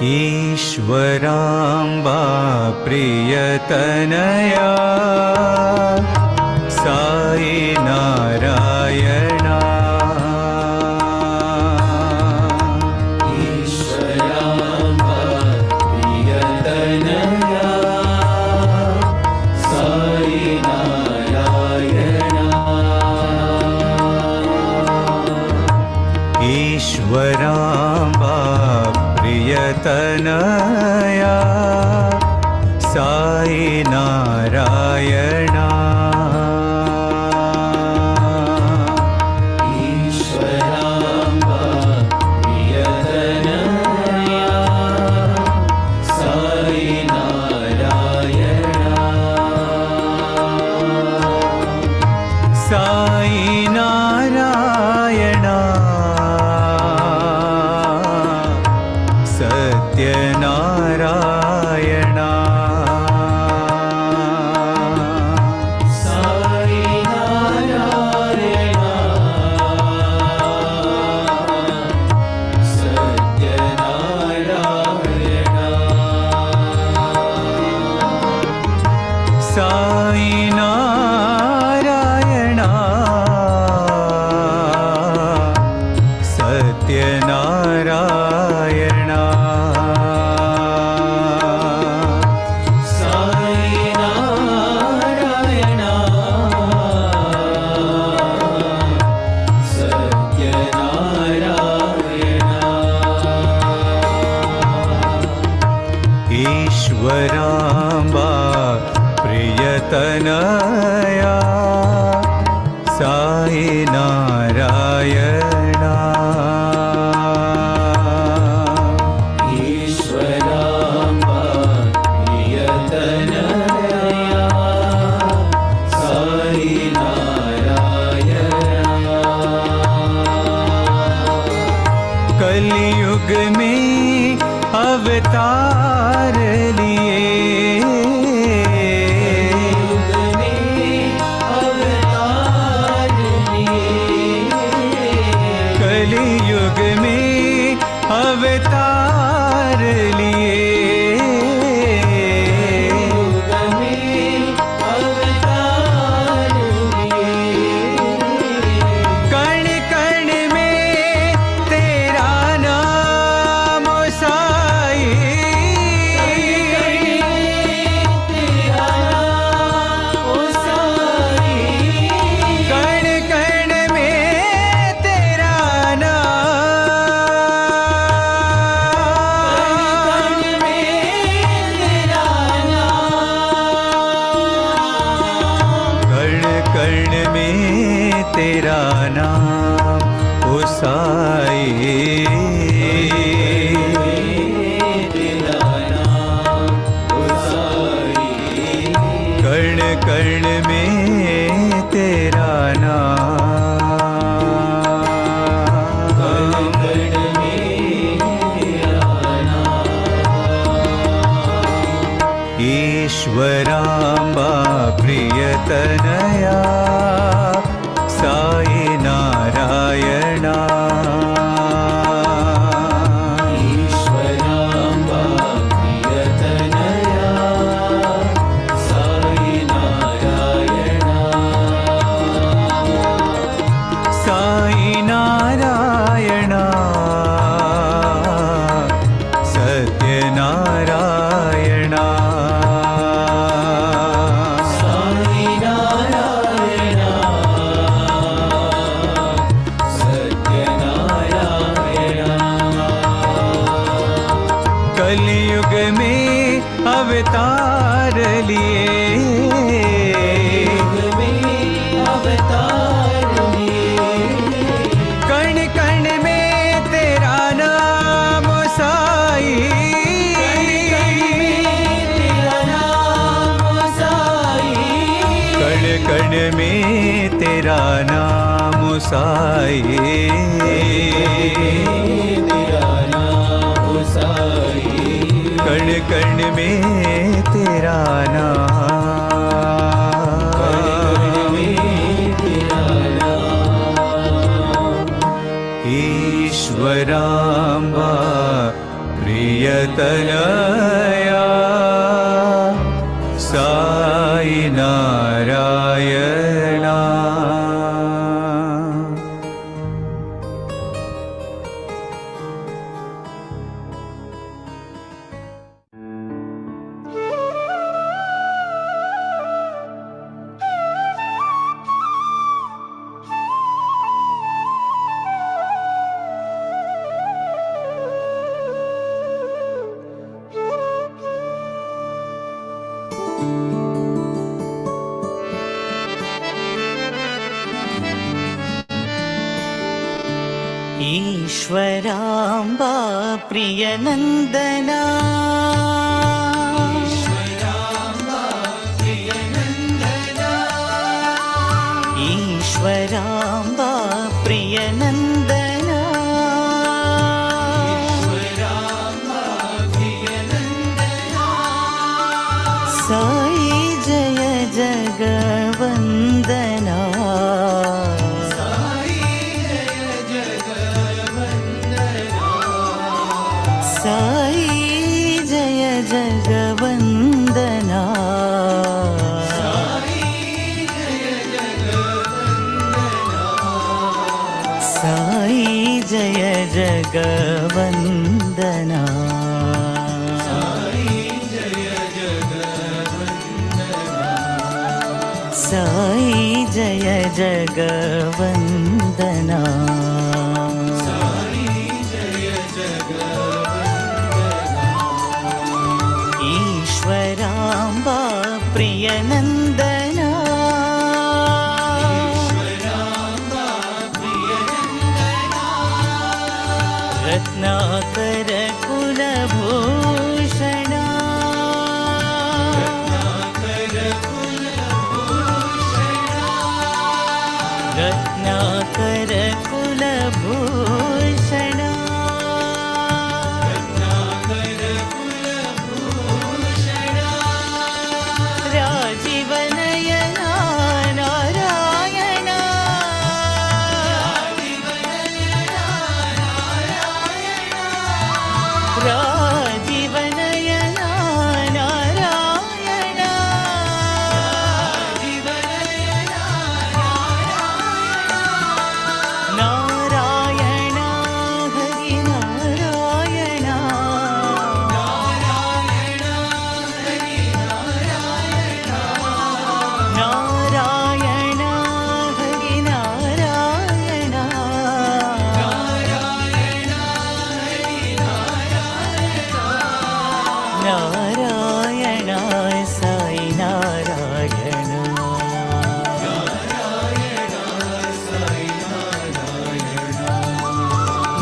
ईश्वराम्बा प्रियतनया साई नारायणा ईश्वराम्बा प्रियतनया साई नारायणा ईश्वराम्बा प्रियतनया साई नारायणा ईश्वराम्बा प्रियतनया साई नारायणा साई नारायणा सत्यनारायणा साई नारायणा सत्यनारायणा साई नारायणा सत्यनारायणा ईश्वराम्बा प्रियतनया साई नारायणा ईश्वराम्बा प्रियतनया साई नारायणा कलयुग में अवतार लिए कलयुग में अवतार लिए कण कण में तेरा नाम साई कण कण में तेरा कण में तेरा नाम ओ साई कण कण में तेरा नाम ईश्वराम्बा प्रियतनया साई नारायणा ईश्वराम्बा प्रियतनया साई नारायणा साई नारायणा सत्यनारायणा साई नारायणा सत्यनारायणा कलयुग में अवतार लिए कण कण में तेरा नाम साई कण कण में तेरा नाम साई कण कण में तेरा नाम ईश्वराम्बा प्रिय तनया साई नारायणा। ईश्वराम्बा प्रियनन्दना ईश्वराम्बा प्रियनन्दना साई जय जगवन्दना साई जय जगवन्दना साई जय जगवन्दना साई जय जगवन्दना ईश्वराम्बा प्रियनन्दना रत्नाकर कुलभूषणा रत्नाकर कुलभूषणा राजीवनयना नारायणा राजीवनयना नारायणा नारायणा हरि नारायणा नारायणा हरि नारायणा नारायणा साई नारायणा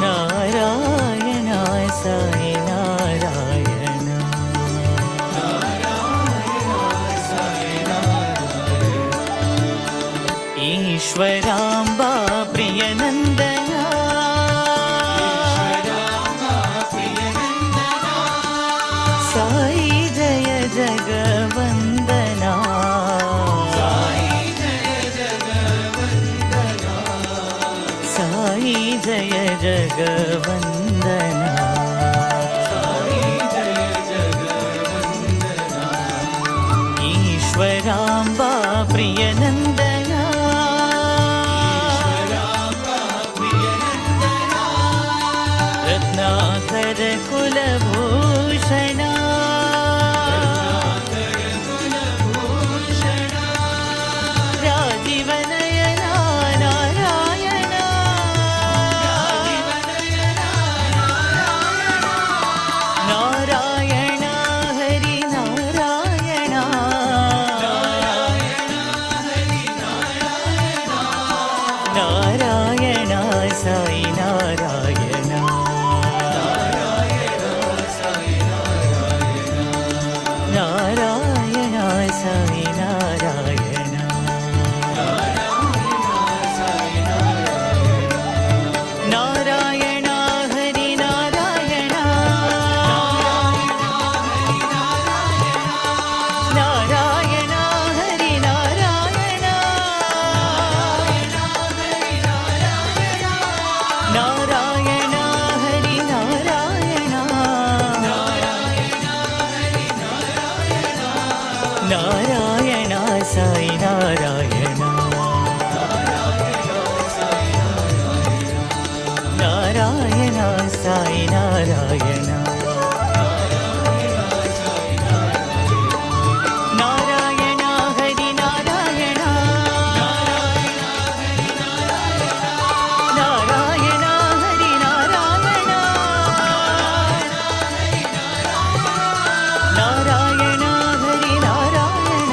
नारायणा साई नारायणा ईश्वराम्बा प्रियनन्दना साई जय जगवन्दना साई जय जगवन्दना ईश्वराम्बा प्रियनन्दना रत्नाकर कुलभूषणा राजीवनयना नारायणा नारायणा हरि नारायणा साई नारायण नारायण साई नारायण नारायण हरि नारायण नारायण हरि नारायण नारायण हरि नारायण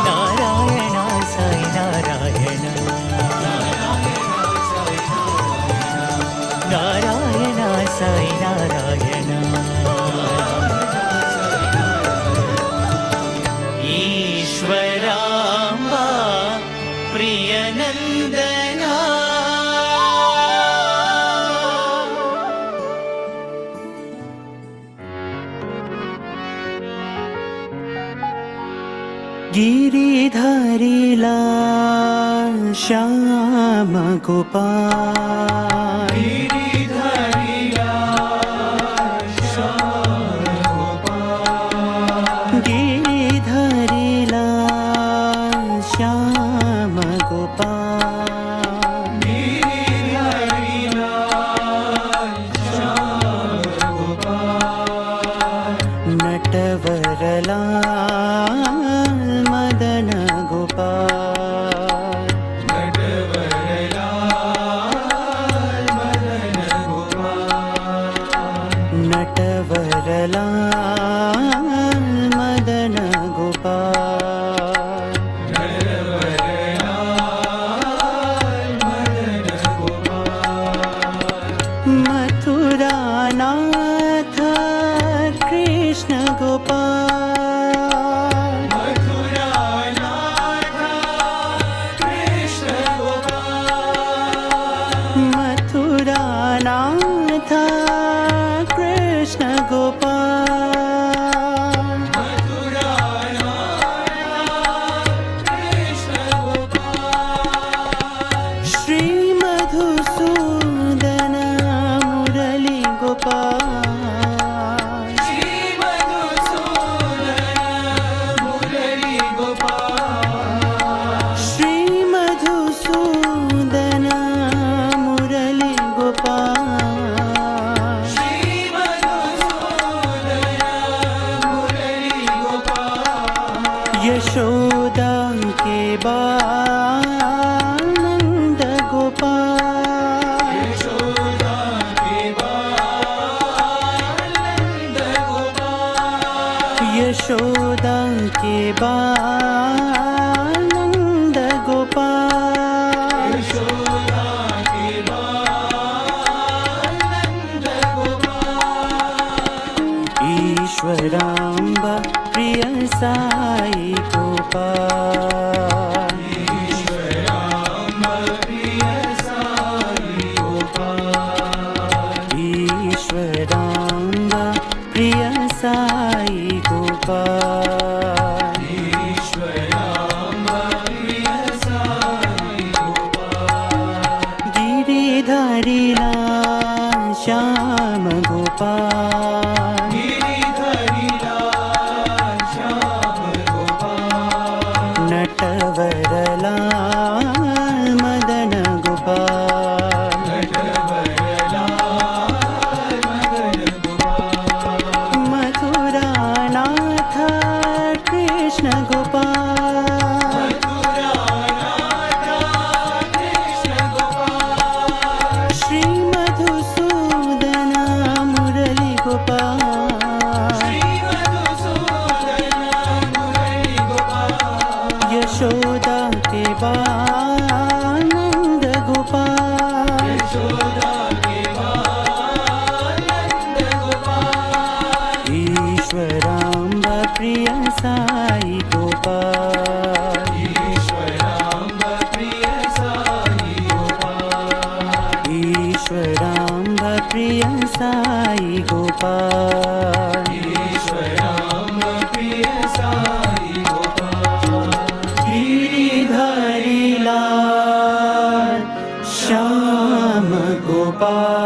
नारायण साई नारायण नारायण साई नारायण ईश्वराम्बा प्रियनन्दना गिरिधारीला श्याम गोपाल गिरिधारीला श्याम गोपाल नटवरला मदन गोपाल नटवरला मदन गोपाल मथुरा नाथ कृष्ण गोपाल मथुरा नाथ कृष्ण गोपाल श्री मधुसूदन मुरली गोपाल श्री मधुसूदन मुरली गोपाल यशोदा के बाल नंद गोपाल यशोदा के बाल नंद गोपाल ईश्वराम्बा प्रिय साई गोपाल ईश्वराम्बा प्रिय साई गोपाल गिरिधारीला श्याम गोपाल नटवरला मदन गोपाल मथुरा नाथ कृष्ण गोपाल श्री मधुसूदन मुरली गोपाल यशोदा के बाल नंद गोपाल ईश्वराम्बा प्रिय साई गोपाल ईश्वराम्बा प्रिय साई गोपाल गिरिधारी लाल श्याम गोपाल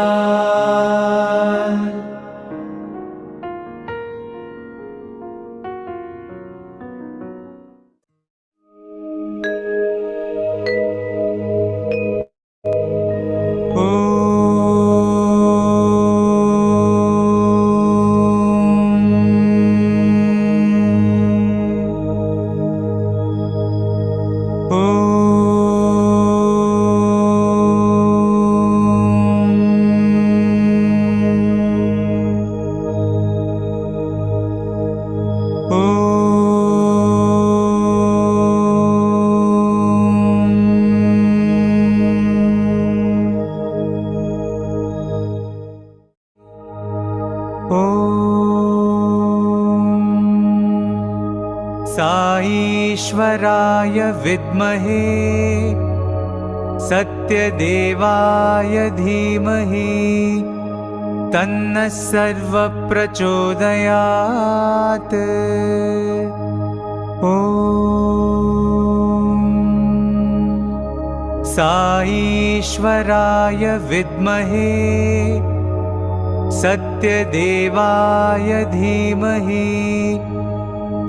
साईश्वराय विद्महे सत्यदेवाय धीमहि तन्नः सर्वः प्रचोदयात्। ॐ साईश्वराय विद्महे सत्यदेवाय धीमहि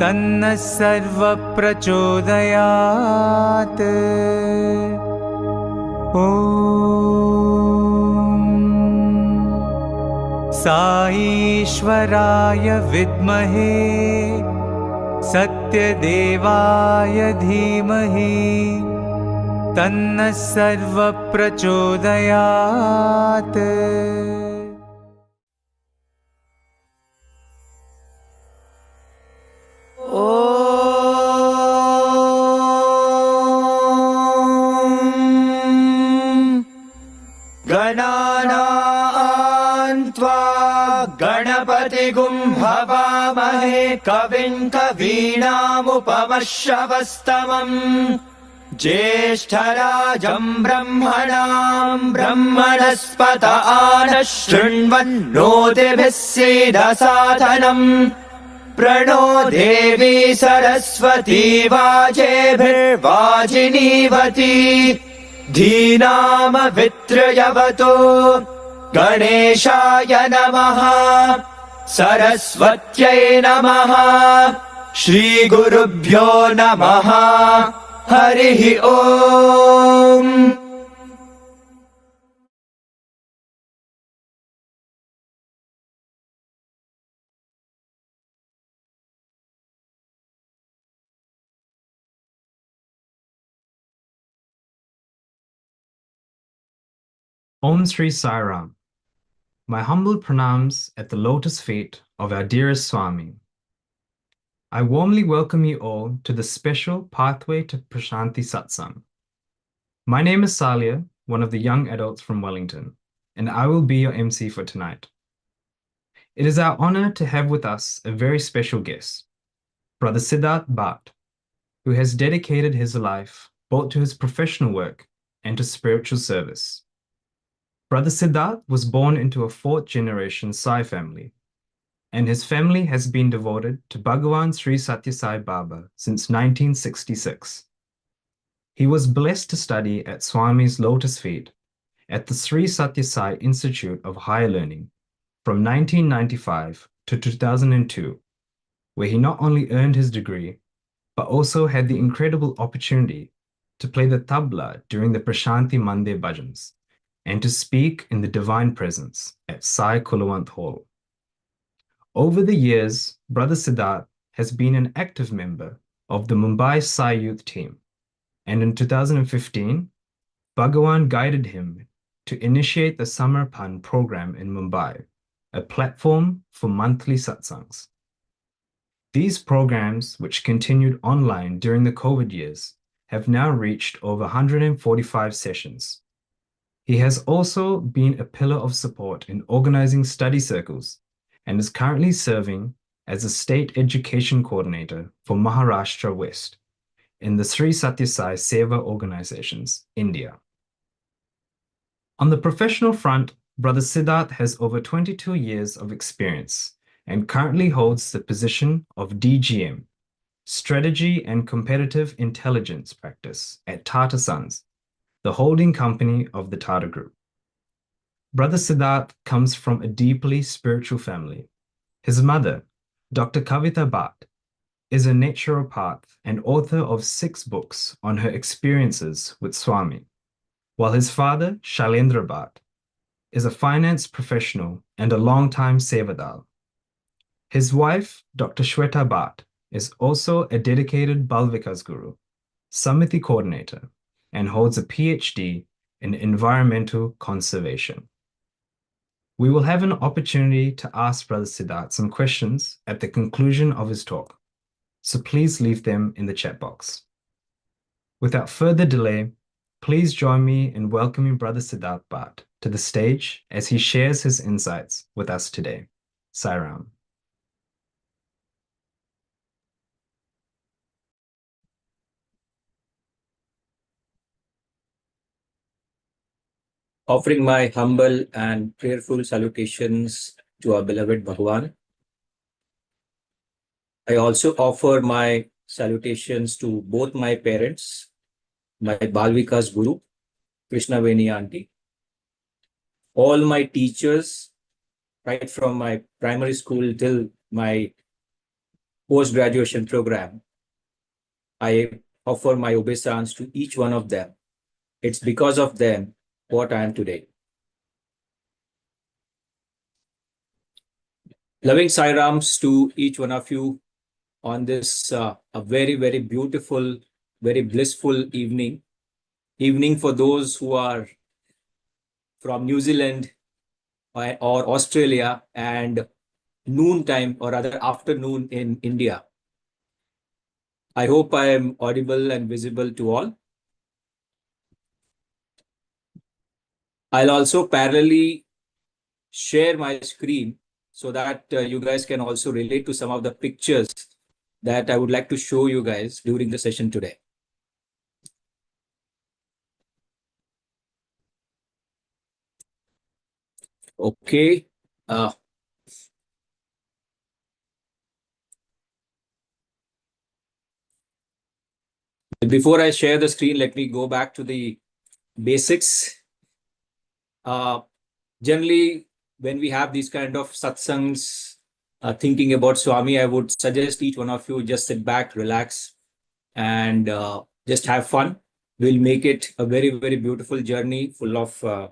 तन्नः सर्वः प्रचोदयात्। ॐ साईश्वराय विद्महे सत्यदेवाय धीमहि तन्नः सर्वः प्रचोदयात्। गणानां त्वा गणपतिगुं हवामहे कविं कवीनामुपमश्रवस्तमम् ज्येष्ठराजं ब्रह्मणां ब्रह्मणस्पत आनः शृण्वन्नोतिभिः सीदसाधनम् प्रणो देवी सरस्वती वाजेभिर्वाजिनीवती धीनामवित्रयवतो गणेशाय नमः सरस्वत्यै नमः श्रीगुरुभ्यो नमः हरिः ओम्। Om Sri Sai Ram. My humble pranams at the lotus feet of our dearest Swami. I warmly welcome you all to the special Pathway to Prasanthi Satsang. My name is Salia, one of the young adults from Wellington, and I will be your MC for tonight. It is our honor to have with us a very special guest, Brother Siddharth Bhatt, who has dedicated his life both to his professional work and to spiritual service. Brother Siddharth was born into a fourth-generation Sai family, and his family has been devoted to Bhagawan Sri Sathya Sai Baba since 1966. He was blessed to study at Swami's Lotus Feet at the Sri Sathya Sai Institute of Higher Learning from 1995 to 2002, where he not only earned his degree, but also had the incredible opportunity to play the tabla during the Prasanthi Mandir bhajans, and to speak in the divine presence at Sai Kulwant Hall. Over the years, Brother Siddharth has been an active member of the Mumbai Sai youth team, and in 2015, Bhagawan guided him to initiate the Samarpan program in Mumbai, a platform for monthly satsangs. These programs, which continued online during the COVID years, have now reached over 145 sessions. He has also been a pillar of support in organizing study circles and is currently serving as a state education coordinator for Maharashtra West in the Sri Sathya Sai Seva Organizations, India. On the professional front, Brother Siddharth has over 22 years of experience and currently holds the position of DGM, Strategy and Competitive Intelligence Practice at Tata Sons, the holding company of the Tata Group. Brother Siddharth comes from a deeply spiritual family. His mother, Dr. Kavita Bhatt, is a naturopath and author of 6 books on her experiences with Swami, while his father, Shailendra Bhatt, is a finance professional and a longtime Sevadal. His wife, Dr. Shweta Bhatt, is also a dedicated Bal Vikas guru, Samiti coordinator, and holds a PhD in environmental conservation. We will have an opportunity to ask Brother Siddharth some questions at the conclusion of his talk, so please leave them in the chat box. Without further delay, please join me in welcoming Brother Siddharth Bhatt to the stage as he shares his insights with us today. Sai Ram. Offering my humble and prayerful salutations to our beloved Bhagawan. I also offer my salutations to both my parents, my Bal Vikas Guru, Krishna Veni Aunty, all my teachers, right from my primary school till my post-graduation program. I offer my obeisance to each one of them. It's because of them what I am today. Loving Sai Rams to each one of you on this a very, very beautiful, very blissful evening. Evening for those who are from New Zealand or Australia, and noon time or rather afternoon in India. I hope I am audible and visible to all. I'll also parallelly share my screen so that you guys can also relate to some of the pictures that I would like to show you guys during the session today. Okay. Before I share the screen, let me go back to the basics. Generally, when we have these kind of satsangs, thinking about Swami, I would suggest each one of you just sit back, relax, and just have fun. We'll make it a very, very beautiful journey full of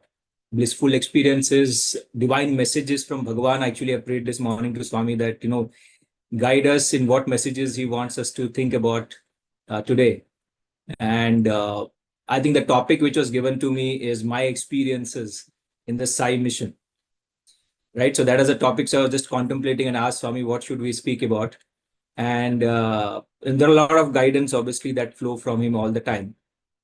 blissful experiences, divine messages from Bhagawan. Actually, I prayed this morning to Swami that, guide us in what messages he wants us to think about today. And I think the topic which was given to me is my experiences in the Sai mission. Right, so that is a topic. So I was just contemplating and asked Swami, what should we speak about? And there are a lot of guidance, obviously, that flow from him all the time.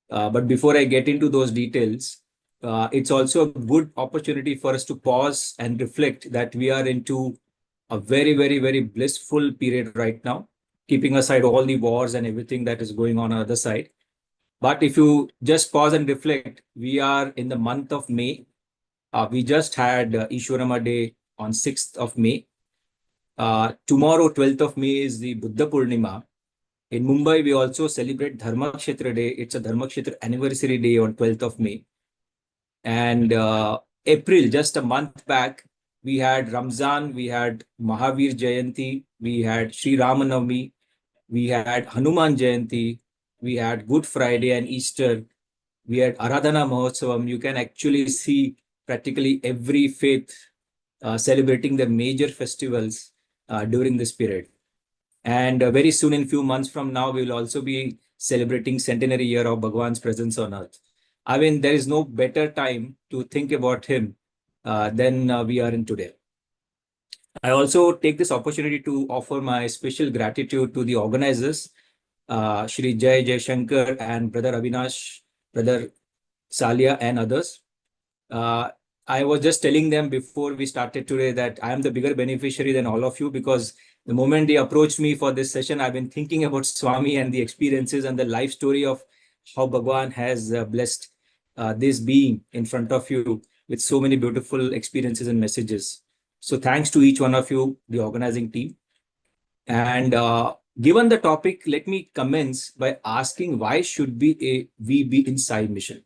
But before I get into those details, it's also a good opportunity for us to pause and reflect that we are into a very, very, very blissful period right now, keeping aside all the wars and everything that is going on the other side. But if you just pause and reflect, we are in the month of May. We just had Ishwarama Day on 6th of May. Tomorrow, 12th of May, is the Buddha Purnima. In Mumbai, we also celebrate Dharmakshetra Day. It's a Dharmakshetra anniversary day on 12th of May. And April, just a month back, we had Ramzan, we had Mahavir Jayanti, we had Sri Ramanavami, we had Hanuman Jayanti, we had Good Friday and Easter, we had Aradhana Mahotsavam. You can actually see practically every faith celebrating their major festivals during this period. And very soon, in few months from now, we will also be celebrating centenary year of Bhagawan's presence on earth. I mean, there is no better time to think about him than we are in today. I also take this opportunity to offer my special gratitude to the organizers, Shri Jai Shankar and Brother Avinash, Brother Salia and others. I was just telling them before we started today that I am the bigger beneficiary than all of you, because the moment they approached me for this session, I've been thinking about Swami and the experiences and the life story of how Bhagawan has blessed this being in front of you with so many beautiful experiences and messages. So thanks to each one of you, the organizing team. And given the topic, let me commence by asking, why should we be in Sai mission?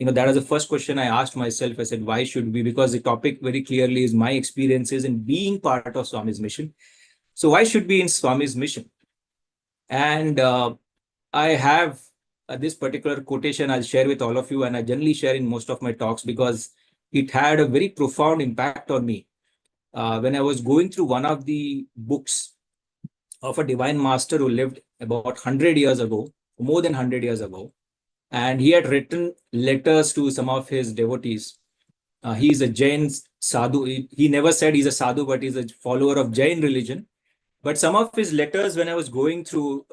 That is the first question I asked myself. I said, why should we? Because the topic very clearly is my experiences in being part of Swami's mission. So why should be in Swami's mission? And I have this particular quotation I'll share with all of you, and I generally share in most of my talks because it had a very profound impact on me. When I was going through one of the books of a divine master who lived about 100 years ago, more than 100 years ago, and he had written letters to some of his devotees. He's a Jain sadhu. He never said he's a sadhu, but he's a follower of Jain religion. But some of his letters, when I was going through,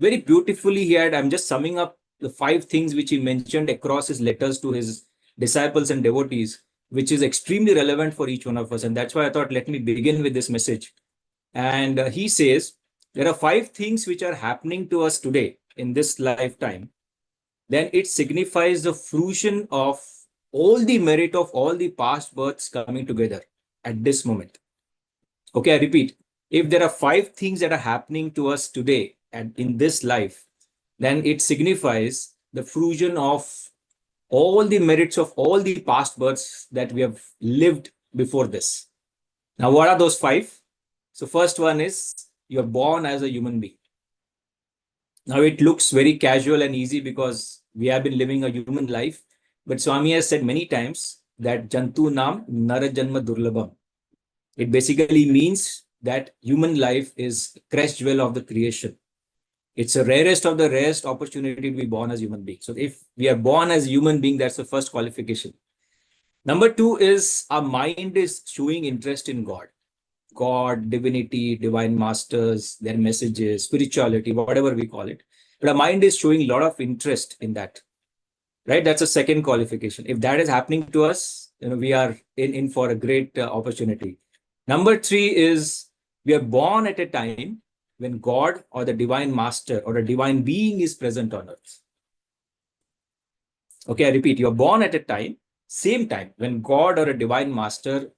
very beautifully I'm just summing up the 5 things which he mentioned across his letters to his disciples and devotees, which is extremely relevant for each one of us. And that's why I thought, let me begin with this message. And he says, there are 5 things which are happening to us today in this lifetime. Then it signifies the fruition of all the merit of all the past births coming together at this moment. Okay, I repeat, if there are 5 things that are happening to us today and in this life, then it signifies the fruition of all the merits of all the past births that we have lived before this. Now, what are those 5? So first one is you are born as a human being. Now it looks very casual and easy because we have been living a human life. But Swami has said many times that Jantu Nam Nara Janma Durlabham. It basically means that human life is crest jewel of the creation. It's the rarest of the rarest opportunity to be born as human being. So if we are born as human being, that's the first qualification. Number 2 is our mind is showing interest in God. God, divinity, divine masters, their messages, spirituality, whatever we call it. But our mind is showing a lot of interest in that. Right? That's a second qualification. If that is happening to us, we are in for a great opportunity. Number 3 is we are born at a time when God or the divine master or a divine being is present on earth. Okay, I repeat, you are born at a time, same time when God or a divine master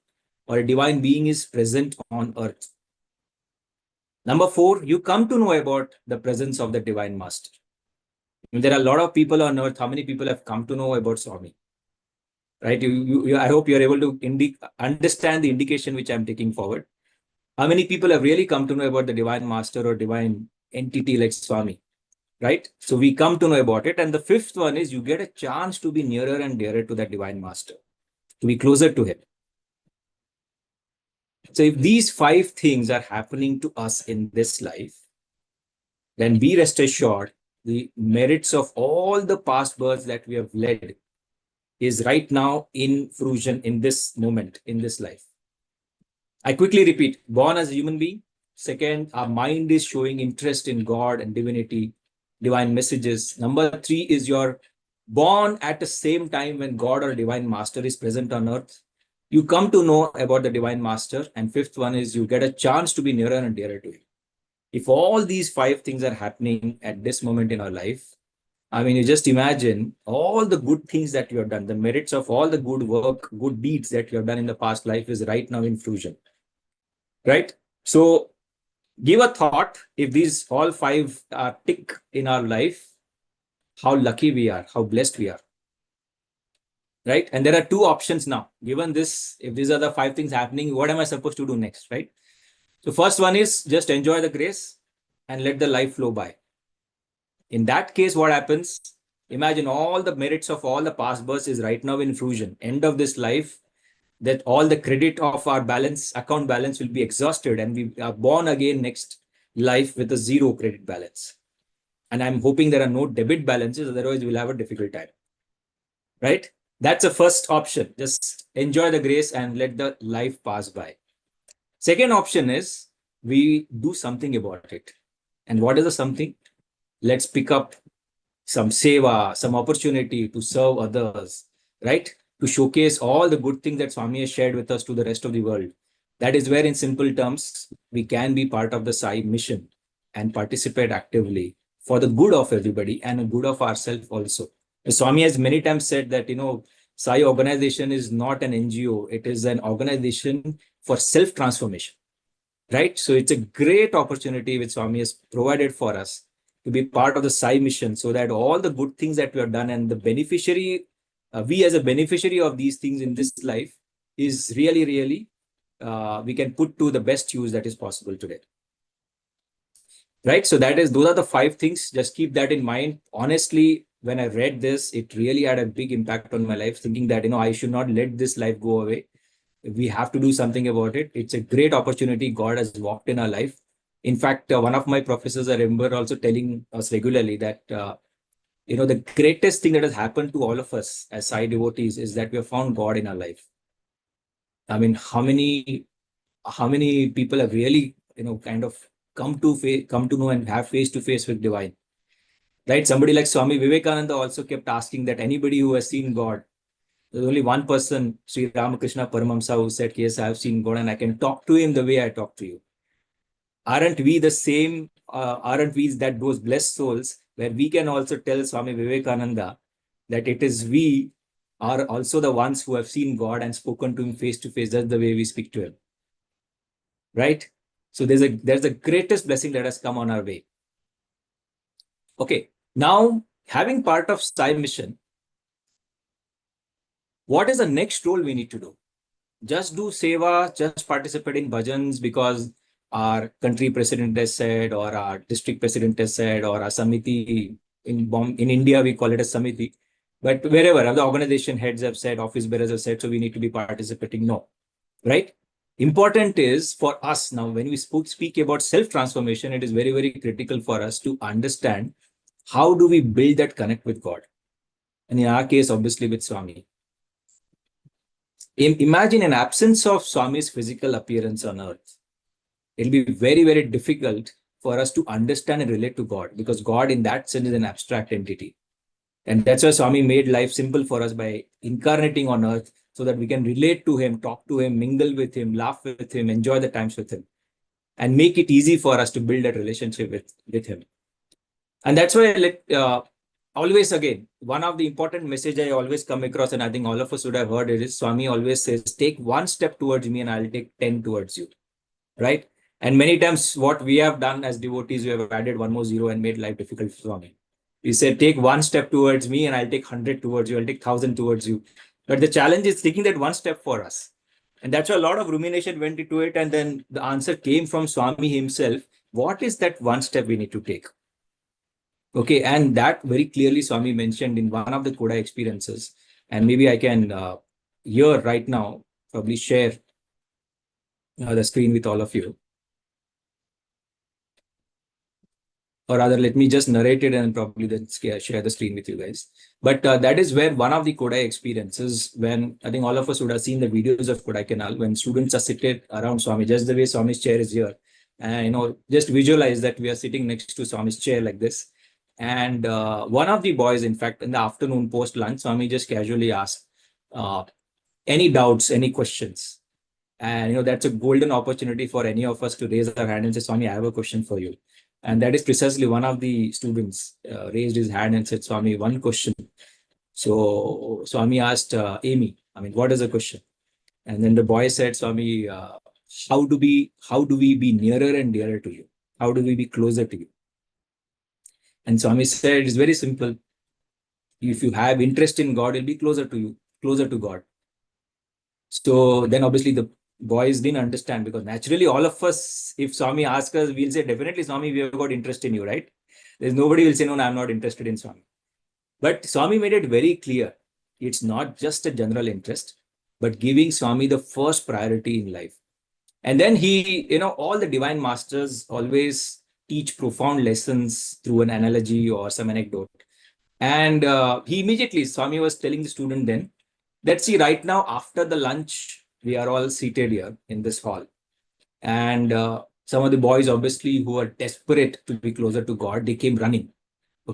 or a divine being is present on earth. Number 4, you come to know about the presence of the divine master. There are a lot of people on earth. How many people have come to know about Swami? Right? I hope you are able to understand the indication which I'm taking forward. How many people have really come to know about the divine master or divine entity like Swami? Right? So we come to know about it. And the 5th one is you get a chance to be nearer and dearer to that divine master, to be closer to him. So if these 5 things are happening to us in this life, then be rest assured the merits of all the past births that we have led is right now in fruition in this moment, in this life. I quickly repeat, born as a human being. Second, our mind is showing interest in God and divinity, divine messages. Number 3 is you're born at the same time when God or divine master is present on earth. You come to know about the divine master. And 5th one is you get a chance to be nearer and dearer to him. If all these 5 things are happening at this moment in our life, I mean, you just imagine all the good things that you have done, the merits of all the good work, good deeds that you have done in the past life is right now in fruition. Right? So give a thought, if these all 5 tick in our life, how lucky we are, how blessed we are. Right? And there are 2 options now. Given this, if these are the 5 things happening, what am I supposed to do next? Right? So first one is just enjoy the grace and let the life flow by. In that case, what happens? Imagine all the merits of all the past births is right now in fruition. End of this life, that all the credit of our account balance will be exhausted and we are born again next life with a 0 credit balance. And I'm hoping there are no debit balances, otherwise we'll have a difficult time. Right? That's the first option. Just enjoy the grace and let the life pass by. Second option is we do something about it. And what is the something? Let's pick up some seva, some opportunity to serve others, right? To showcase all the good things that Swami has shared with us to the rest of the world. That is where, in simple terms, we can be part of the Sai mission and participate actively for the good of everybody and the good of ourselves also. Swami has many times said that, Sai organization is not an NGO. It is an organization for self-transformation, right? So it's a great opportunity which Swami has provided for us to be part of the Sai mission so that all the good things that we have done and the beneficiary, we as a beneficiary of these things in this life is really, really, we can put to the best use that is possible today. Right? So those are the 5 things. Just keep that in mind. Honestly, when I read this, it really had a big impact on my life, thinking that, I should not let this life go away. We have to do something about it. It's a great opportunity God has walked in our life. In fact, one of my professors, I remember also telling us regularly that, the greatest thing that has happened to all of us as Sai devotees is that we have found God in our life. I mean, how many people have really, kind of come to know and have face to face with divine, right? Somebody like Swami Vivekananda also kept asking that anybody who has seen God, there's only one person, Sri Ramakrishna Paramahamsa, who said, yes, I have seen God and I can talk to him the way I talk to you. Aren't we the same? Aren't we those blessed souls where we can also tell Swami Vivekananda that it is we are also the ones who have seen God and spoken to him face to face. That's the way we speak to him. Right? So there's the greatest blessing that has come on our way. Okay, now having part of Sai mission, what is the next role we need to do? Just do seva, just participate in bhajans because our country president has said, or our district president has said, or our samiti in India we call it a samiti, but wherever the organization heads have said, office bearers have said, so we need to be participating. No, right? Important is for us now, when we speak about self-transformation, it is very, very critical for us to understand how do we build that connect with God. And in our case, obviously with Swami. Imagine an absence of Swami's physical appearance on earth. It'll be very, very difficult for us to understand and relate to God, because God in that sense is an abstract entity. And that's why Swami made life simple for us by incarnating on earth, so that we can relate to him, talk to him, mingle with him, laugh with him, enjoy the times with him, and make it easy for us to build that relationship with him. And that's why always, again, one of the important message I always come across, and I think all of us would have heard it, is Swami always says, take one step towards me and I'll take 10 towards you, right? And many times what we have done as devotees, we have added one more zero and made life difficult for Swami. He said, take one step towards me and I'll take 100 towards you, I'll take 1,000 towards you. But the challenge is taking that one step for us. And that's why a lot of rumination went into it. And then the answer came from Swami himself. What is that one step we need to take? Okay, and that very clearly Swami mentioned in one of the Koda experiences. And maybe I can here right now probably share the screen with all of you. Or rather, let me just narrate it and probably then share the screen with you guys. But that is where one of the Kodai experiences, when I think all of us would have seen the videos of Kodaikanal, when students are seated around Swami, just the way Swami's chair is here. And, just visualize that we are sitting next to Swami's chair like this. And one of the boys, in fact, in the afternoon post-lunch, Swami just casually asked, any doubts, any questions? And, that's a golden opportunity for any of us to raise our hand and say, Swami, I have a question for you. And that is precisely one of the students raised his hand and said, Swami, one question. So Swami asked Amy, what is the question? And then the boy said, Swami, how do we be nearer and dearer to you? How do we be closer to you? And Swami said, it's very simple. If you have interest in God, you'll be closer to you, closer to God. So then obviously the boys didn't understand, because naturally all of us, if Swami asks us, we'll say, definitely Swami, we have got interest in you, right? There's nobody will say, no, I'm not interested in Swami. But Swami made it very clear. It's not just a general interest, but giving Swami the first priority in life. And then he, all the divine masters always teach profound lessons through an analogy or some anecdote. And he immediately, Swami was telling the student then, let's see, right now, after the lunch, we are all seated here in this hall. And some of the boys, obviously, who are desperate to be closer to God, they came running,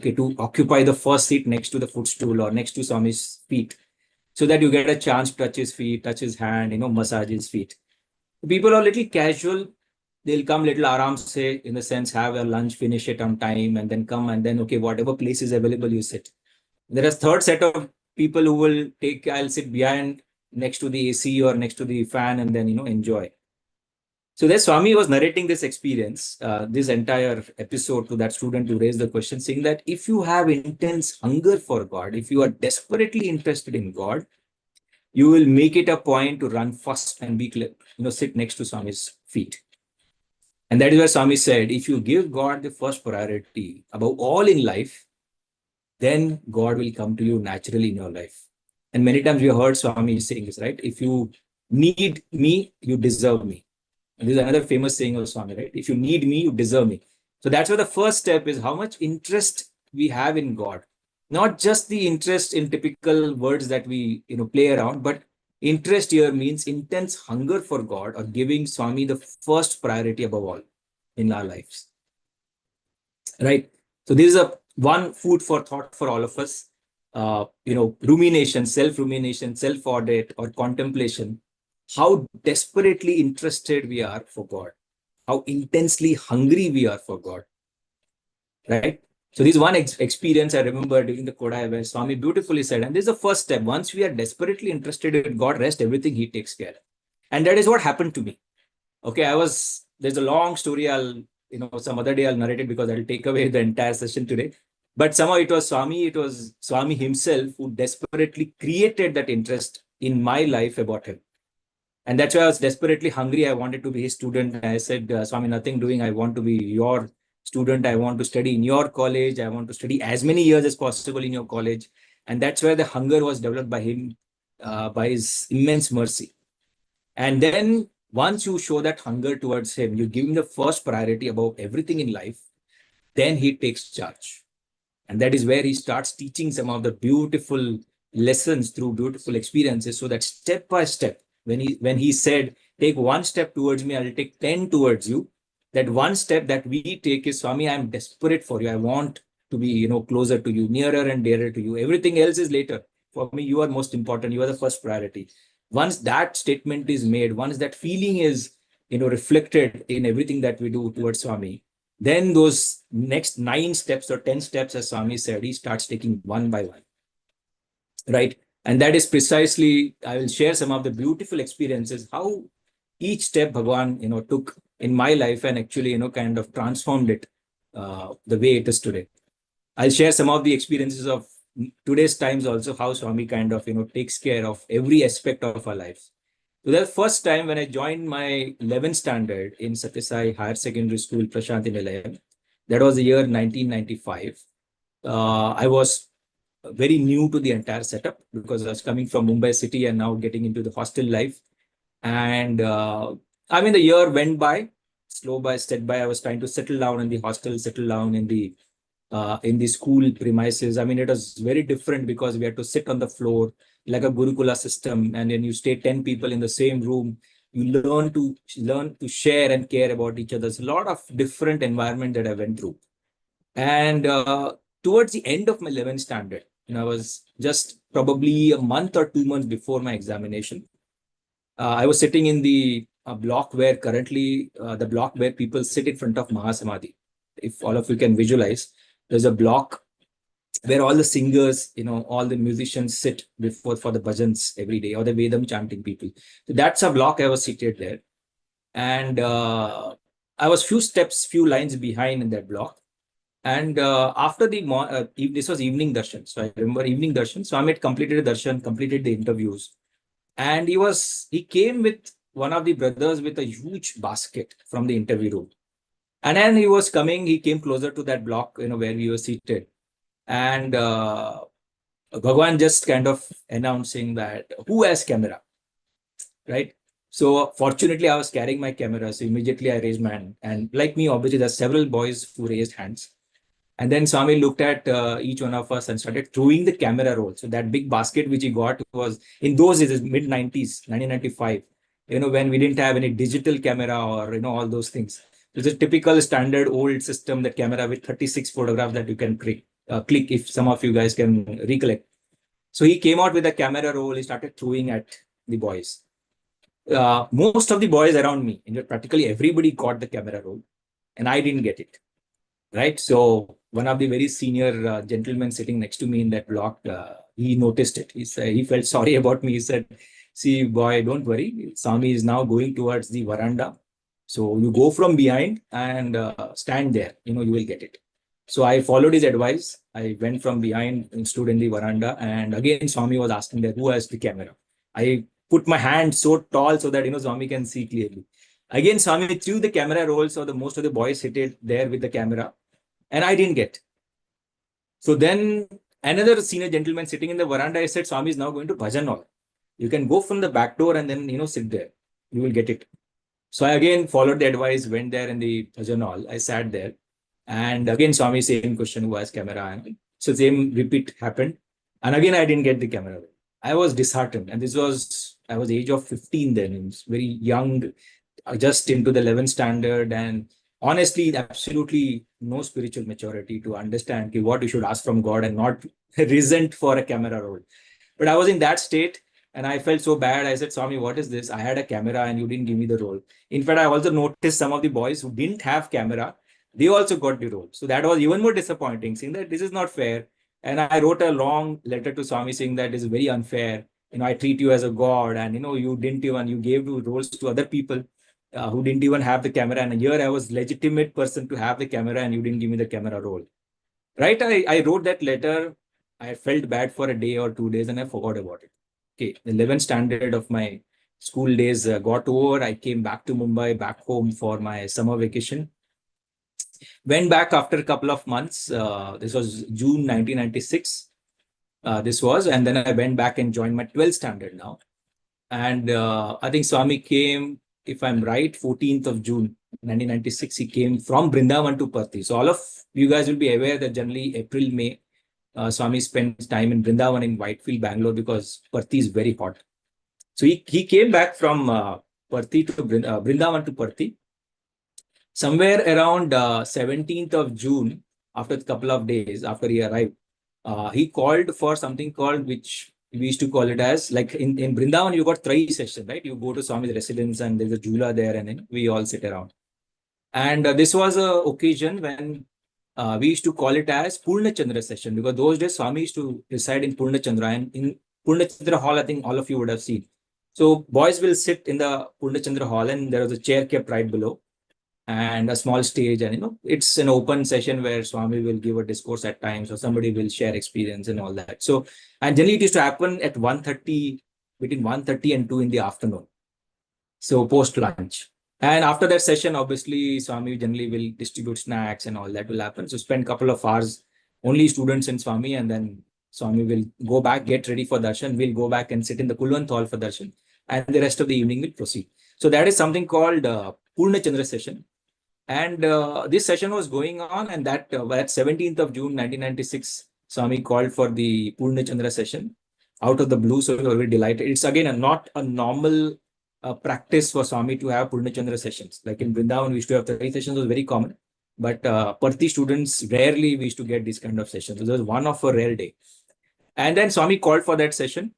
to occupy the first seat next to the footstool or next to Swami's feet, so that you get a chance to touch his feet, touch his hand, massage his feet. People are a little casual. They'll come little aram se, in the sense, have a lunch, finish it on time, and then come, and then, whatever place is available, you sit. There is a third set of people who will I'll sit behind, next to the AC or next to the fan, and then, enjoy. So there Swami was narrating this experience, this entire episode, to that student who raised the question, saying that if you have intense hunger for God, if you are desperately interested in God, you will make it a point to run first and be, sit next to Swami's feet. And that is where Swami said, if you give God the first priority above all in life, then God will come to you naturally in your life. And many times we have heard Swami saying this, right? If you need me, you deserve me. And this is another famous saying of Swami, right? If you need me, you deserve me. So that's where the first step is, how much interest we have in God. Not just the interest in typical words that we play around, but interest here means intense hunger for God, or giving Swami the first priority above all in our lives. Right? So this is one food for thought for all of us. Rumination, self-rumination, self-audit or contemplation, how desperately interested we are for God, how intensely hungry we are for God, right? So this one experience I remember during the Kodai where Swami beautifully said, and this is the first step. Once we are desperately interested in God, rest everything He takes care. And that is what happened to me. Okay, there's a long story. Some other day I'll narrate it because I'll take away the entire session today. But somehow it was Swami himself who desperately created that interest in my life about Him. And that's why I was desperately hungry. I wanted to be his student. I said, Swami, nothing doing. I want to be your student. I want to study in your college. I want to study as many years as possible in your college. And that's where the hunger was developed by him, by his immense mercy. And then once you show that hunger towards him, you give him the first priority above everything in life, then he takes charge. And that is where he starts teaching some of the beautiful lessons through beautiful experiences, so that step by step, when he said, take one step towards me, I'll take 10 towards you. That one step that we take is, Swami, I'm desperate for you. I want to be, closer to you, nearer and dearer to you. Everything else is later. For me, you are most important. You are the first priority. Once that statement is made, once that feeling is, reflected in everything that we do towards Swami, then those next 9 steps or 10 steps, as Swami said, he starts taking one by one. Right? And that is precisely, I will share some of the beautiful experiences, how each step Bhagawan, took in my life and actually, kind of transformed it the way it is today. I'll share some of the experiences of today's times also, how Swami kind of, takes care of every aspect of our lives. So the first time when I joined my 11th standard in SSSIHL Higher Secondary School, Prasanthi Nilayam, that was the year 1995. I was very new to the entire setup because I was coming from Mumbai city and now getting into the hostel life. And the year went by, slow by, step by. I was trying to settle down in the hostel, settle down in the school premises. it was very different because we had to sit on the floor like a Gurukula system, and then you stay 10 people in the same room. You learn to share and care about each other. There's a lot of different environment that I went through. And towards the end of my 11th standard, I was just probably a month or 2 months before my examination. I was sitting in the block where currently the block where people sit in front of Mahasamadhi. If all of you can visualize, there's a block where all the singers, all the musicians sit before for the bhajans every day, or the Vedam chanting people. So that's a block I was seated there. And I was few lines behind in that block. And after this was evening darshan. So I remember evening darshan. So I had completed the darshan, completed the interviews. And he came with one of the brothers with a huge basket from the interview room. And then he came closer to that block, where we were seated. And Bhagawan just kind of announcing that, who has camera, right? So fortunately, I was carrying my camera. So immediately I raised my hand. And like me, obviously, there's several boys who raised hands. And then Swami looked at each one of us and started throwing the camera roll. So that big basket which he got was, in those days, mid-90s, 1995, when we didn't have any digital camera or, all those things. It's a typical standard old system, that camera with 36 photographs that you can click, if some of you guys can recollect. So he came out with a camera roll. He started throwing at the boys. Most of the boys around me, practically everybody got the camera roll, and I didn't get it. Right. So one of the very senior gentlemen sitting next to me in that block, he noticed it. He felt sorry about me. He said, see, boy, don't worry. Swami is now going towards the veranda. So you go from behind and stand there. You will get it. So I followed his advice. I went from behind and stood in the veranda. And again, Swami was asking that, who has the camera? I put my hand so tall so that, Swami can see clearly. Again, Swami threw the camera roll. So most of the boys seated there with the camera. And I didn't get. So then another senior gentleman sitting in the veranda, I said, Swami is now going to bhajan hall. You can go from the back door and then, sit there. You will get it. So I again followed the advice, went there in the bhajan hall. I sat there. And again, Swami, same question, who has camera? So same repeat happened. And again, I didn't get the camera. I was disheartened. And I was age of 15 then. I was very young, just into the 11th standard. And honestly, absolutely no spiritual maturity to understand what you should ask from God and not resent for a camera roll. But I was in that state and I felt so bad. I said, Swami, what is this? I had a camera and you didn't give me the roll. In fact, I also noticed some of the boys who didn't have camera, they also got the role. So that was even more disappointing, saying that this is not fair. And I wrote a long letter to Swami saying that this is very unfair. I treat you as a god, and you didn't even, you gave the roles to other people who didn't even have the camera. And here I was legitimate person to have the camera, and you didn't give me the camera role. Right? I wrote that letter. I felt bad for a day or 2 days, and I forgot about it. Okay, the 11th standard of my school days got over. I came back to Mumbai, back home for my summer vacation. Went back after a couple of months. This was June 1996. This was, and then I went back and joined my 12th standard now. And I think Swami came, if I'm right, 14th of June 1996. He came from Brindavan to Parthi. So all of you guys will be aware that generally April, May, Swami spends time in Brindavan in Whitefield, Bangalore, because Parthi is very hot. So he came back from Parthi to Brindavan to Parthi. Somewhere around 17th of June, after a couple of days after he arrived, he called for something called, which we used to call it as, like in Brindavan, you got Trai session, right? You go to Swami's residence and there's a jula there, and then we all sit around. And this was a occasion when we used to call it as Purna Chandra session, because those days Swami used to reside in Purna Chandra, and in Purna Chandra hall, I think all of you would have seen. So boys will sit in the Purna Chandra hall, and there was a chair kept right below, and a small stage, and it's an open session where Swami will give a discourse at times, or somebody will share experience and all that. So, and generally it used to happen at 1:30, between 1:30 and 2 in the afternoon. So post lunch. And after that session, obviously Swami generally will distribute snacks and all that will happen. So spend a couple of hours, only students and Swami, and then Swami will go back, get ready for darshan. We'll go back and sit in the Kulwant Hall for darshan, and the rest of the evening will proceed. So that is something called Purna Chandra session. And this session was going on, and that 17th of June 1996, Swami called for the Purna Chandra session out of the blue. So we were very delighted. It's again not a normal practice for Swami to have Purna Chandra sessions. Like in Brindavan, we used to have 30 sessions, was very common. But Parthi students, rarely we used to get these kind of sessions. So there was one of a rare day. And then Swami called for that session.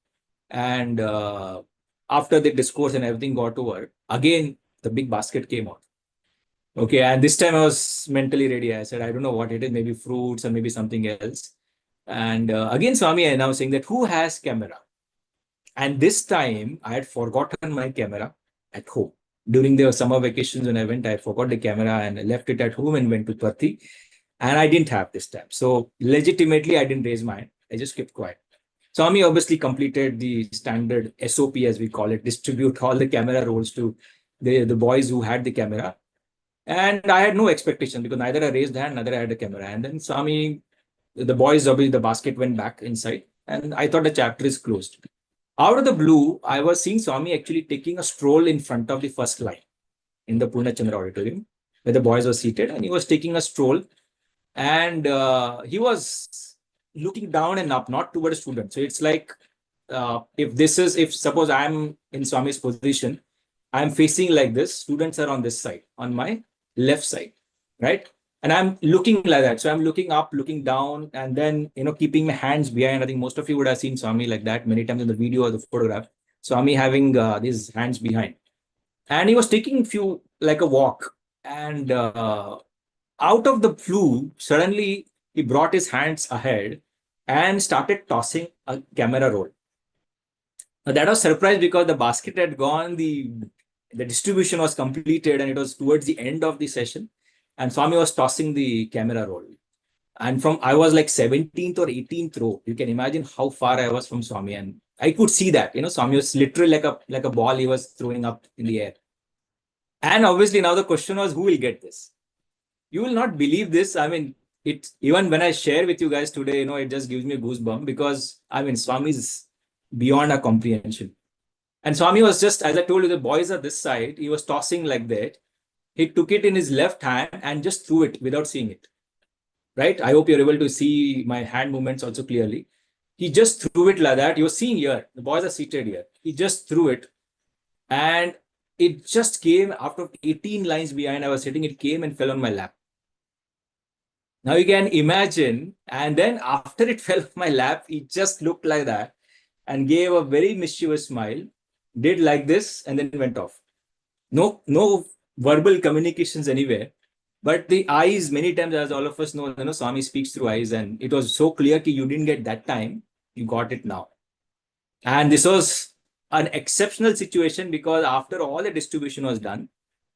And after the discourse and everything got over, again, the big basket came out. Okay, and this time I was mentally ready. I said, I don't know what it is, maybe fruits or maybe something else. And again, Swami announced saying that who has camera? And this time I had forgotten my camera at home. During the summer vacations when I went, I forgot the camera and I left it at home and went to Parthi. And I didn't have this time. So legitimately, I didn't raise my hand. I just kept quiet. Swami obviously completed the standard SOP, as we call it, distribute all the camera rolls to the boys who had the camera. And I had no expectation, because neither I raised hand, neither I had a camera. And then Swami, the boys, obviously the basket went back inside, and I thought the chapter is closed. Out of the blue, I was seeing Swami actually taking a stroll in front of the first line in the Purna Chandra auditorium, where the boys were seated, and he was taking a stroll. And he was looking down and up, not toward a student. So it's like, if suppose I'm in Swami's position, I'm facing like this, students are on this side, on my left side, right? And I'm looking like that. So I'm looking up, looking down, and then, keeping my hands behind. I think most of you would have seen Swami like that many times in the video or the photograph. Swami having these hands behind. And he was taking like a walk. And out of the blue, suddenly he brought his hands ahead and started tossing a camera roll. Now that was surprised, because the basket had gone, the distribution was completed, and it was towards the end of the session. And Swami was tossing the camera roll. And I was like 17th or 18th row. You can imagine how far I was from Swami. And I could see that, Swami was literally like a ball he was throwing up in the air. And obviously now the question was, who will get this? You will not believe this. I mean, even when I share with you guys today, it just gives me a goosebump, because Swami is beyond our comprehension. And Swami was just, as I told you, the boys are this side. He was tossing like that. He took it in his left hand and just threw it without seeing it. Right? I hope you're able to see my hand movements also clearly. He just threw it like that. You were seeing here. The boys are seated here. He just threw it. And it just came after 18 lines behind. I was sitting. It came and fell on my lap. Now you can imagine. And then after it fell on my lap, he just looked like that and gave a very mischievous smile, did like this, and then went off. No verbal communications anywhere. But the eyes, many times, as all of us know, Swami speaks through eyes, and it was so clear that you didn't get that time, you got it now. And this was an exceptional situation because after all the distribution was done,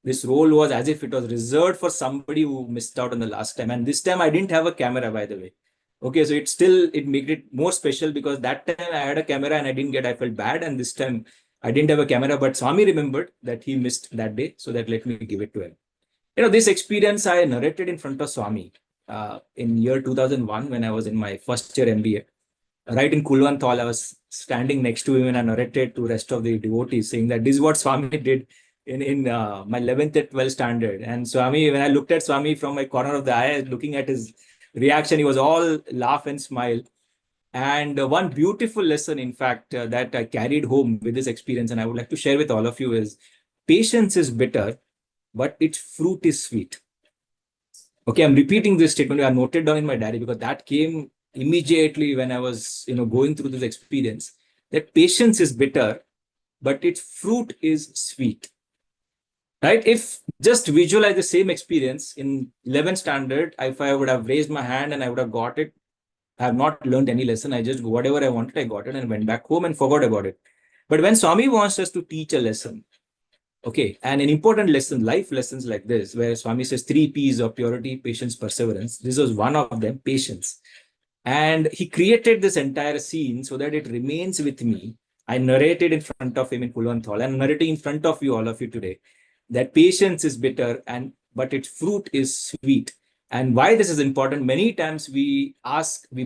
this role was as if it was reserved for somebody who missed out on the last time. And this time I didn't have a camera, by the way. Okay, so it made it more special because that time I had a camera and I felt bad. And this time I didn't have a camera, but Swami remembered that he missed that day. So that let me give it to him. This experience I narrated in front of Swami in year 2001 when I was in my first year MBA. Right in Kulwant Hall, I was standing next to him and I narrated to the rest of the devotees saying that this is what Swami did in my 11th and 12th standard. And Swami, when I looked at Swami from my corner of the eye, looking at his reaction, he was all laugh and smile. And one beautiful lesson, in fact, that I carried home with this experience and I would like to share with all of you is patience is bitter, but its fruit is sweet. Okay, I'm repeating this statement. I noted down in my diary because that came immediately when I was, going through this experience, that patience is bitter, but its fruit is sweet. Right? If just visualize the same experience in 11th standard, if I would have raised my hand and I would have got it, I have not learned any lesson. I just, whatever I wanted, I got it and went back home and forgot about it. But when Swami wants us to teach a lesson, okay, and an important lesson, life lessons like this, where Swami says 3 P's of purity, patience, perseverance. This was one of them, patience. And he created this entire scene so that it remains with me. I narrated in front of him in Kulwant Hall and narrating in front of you, all of you today, that patience is bitter, but its fruit is sweet. And why this is important, many times we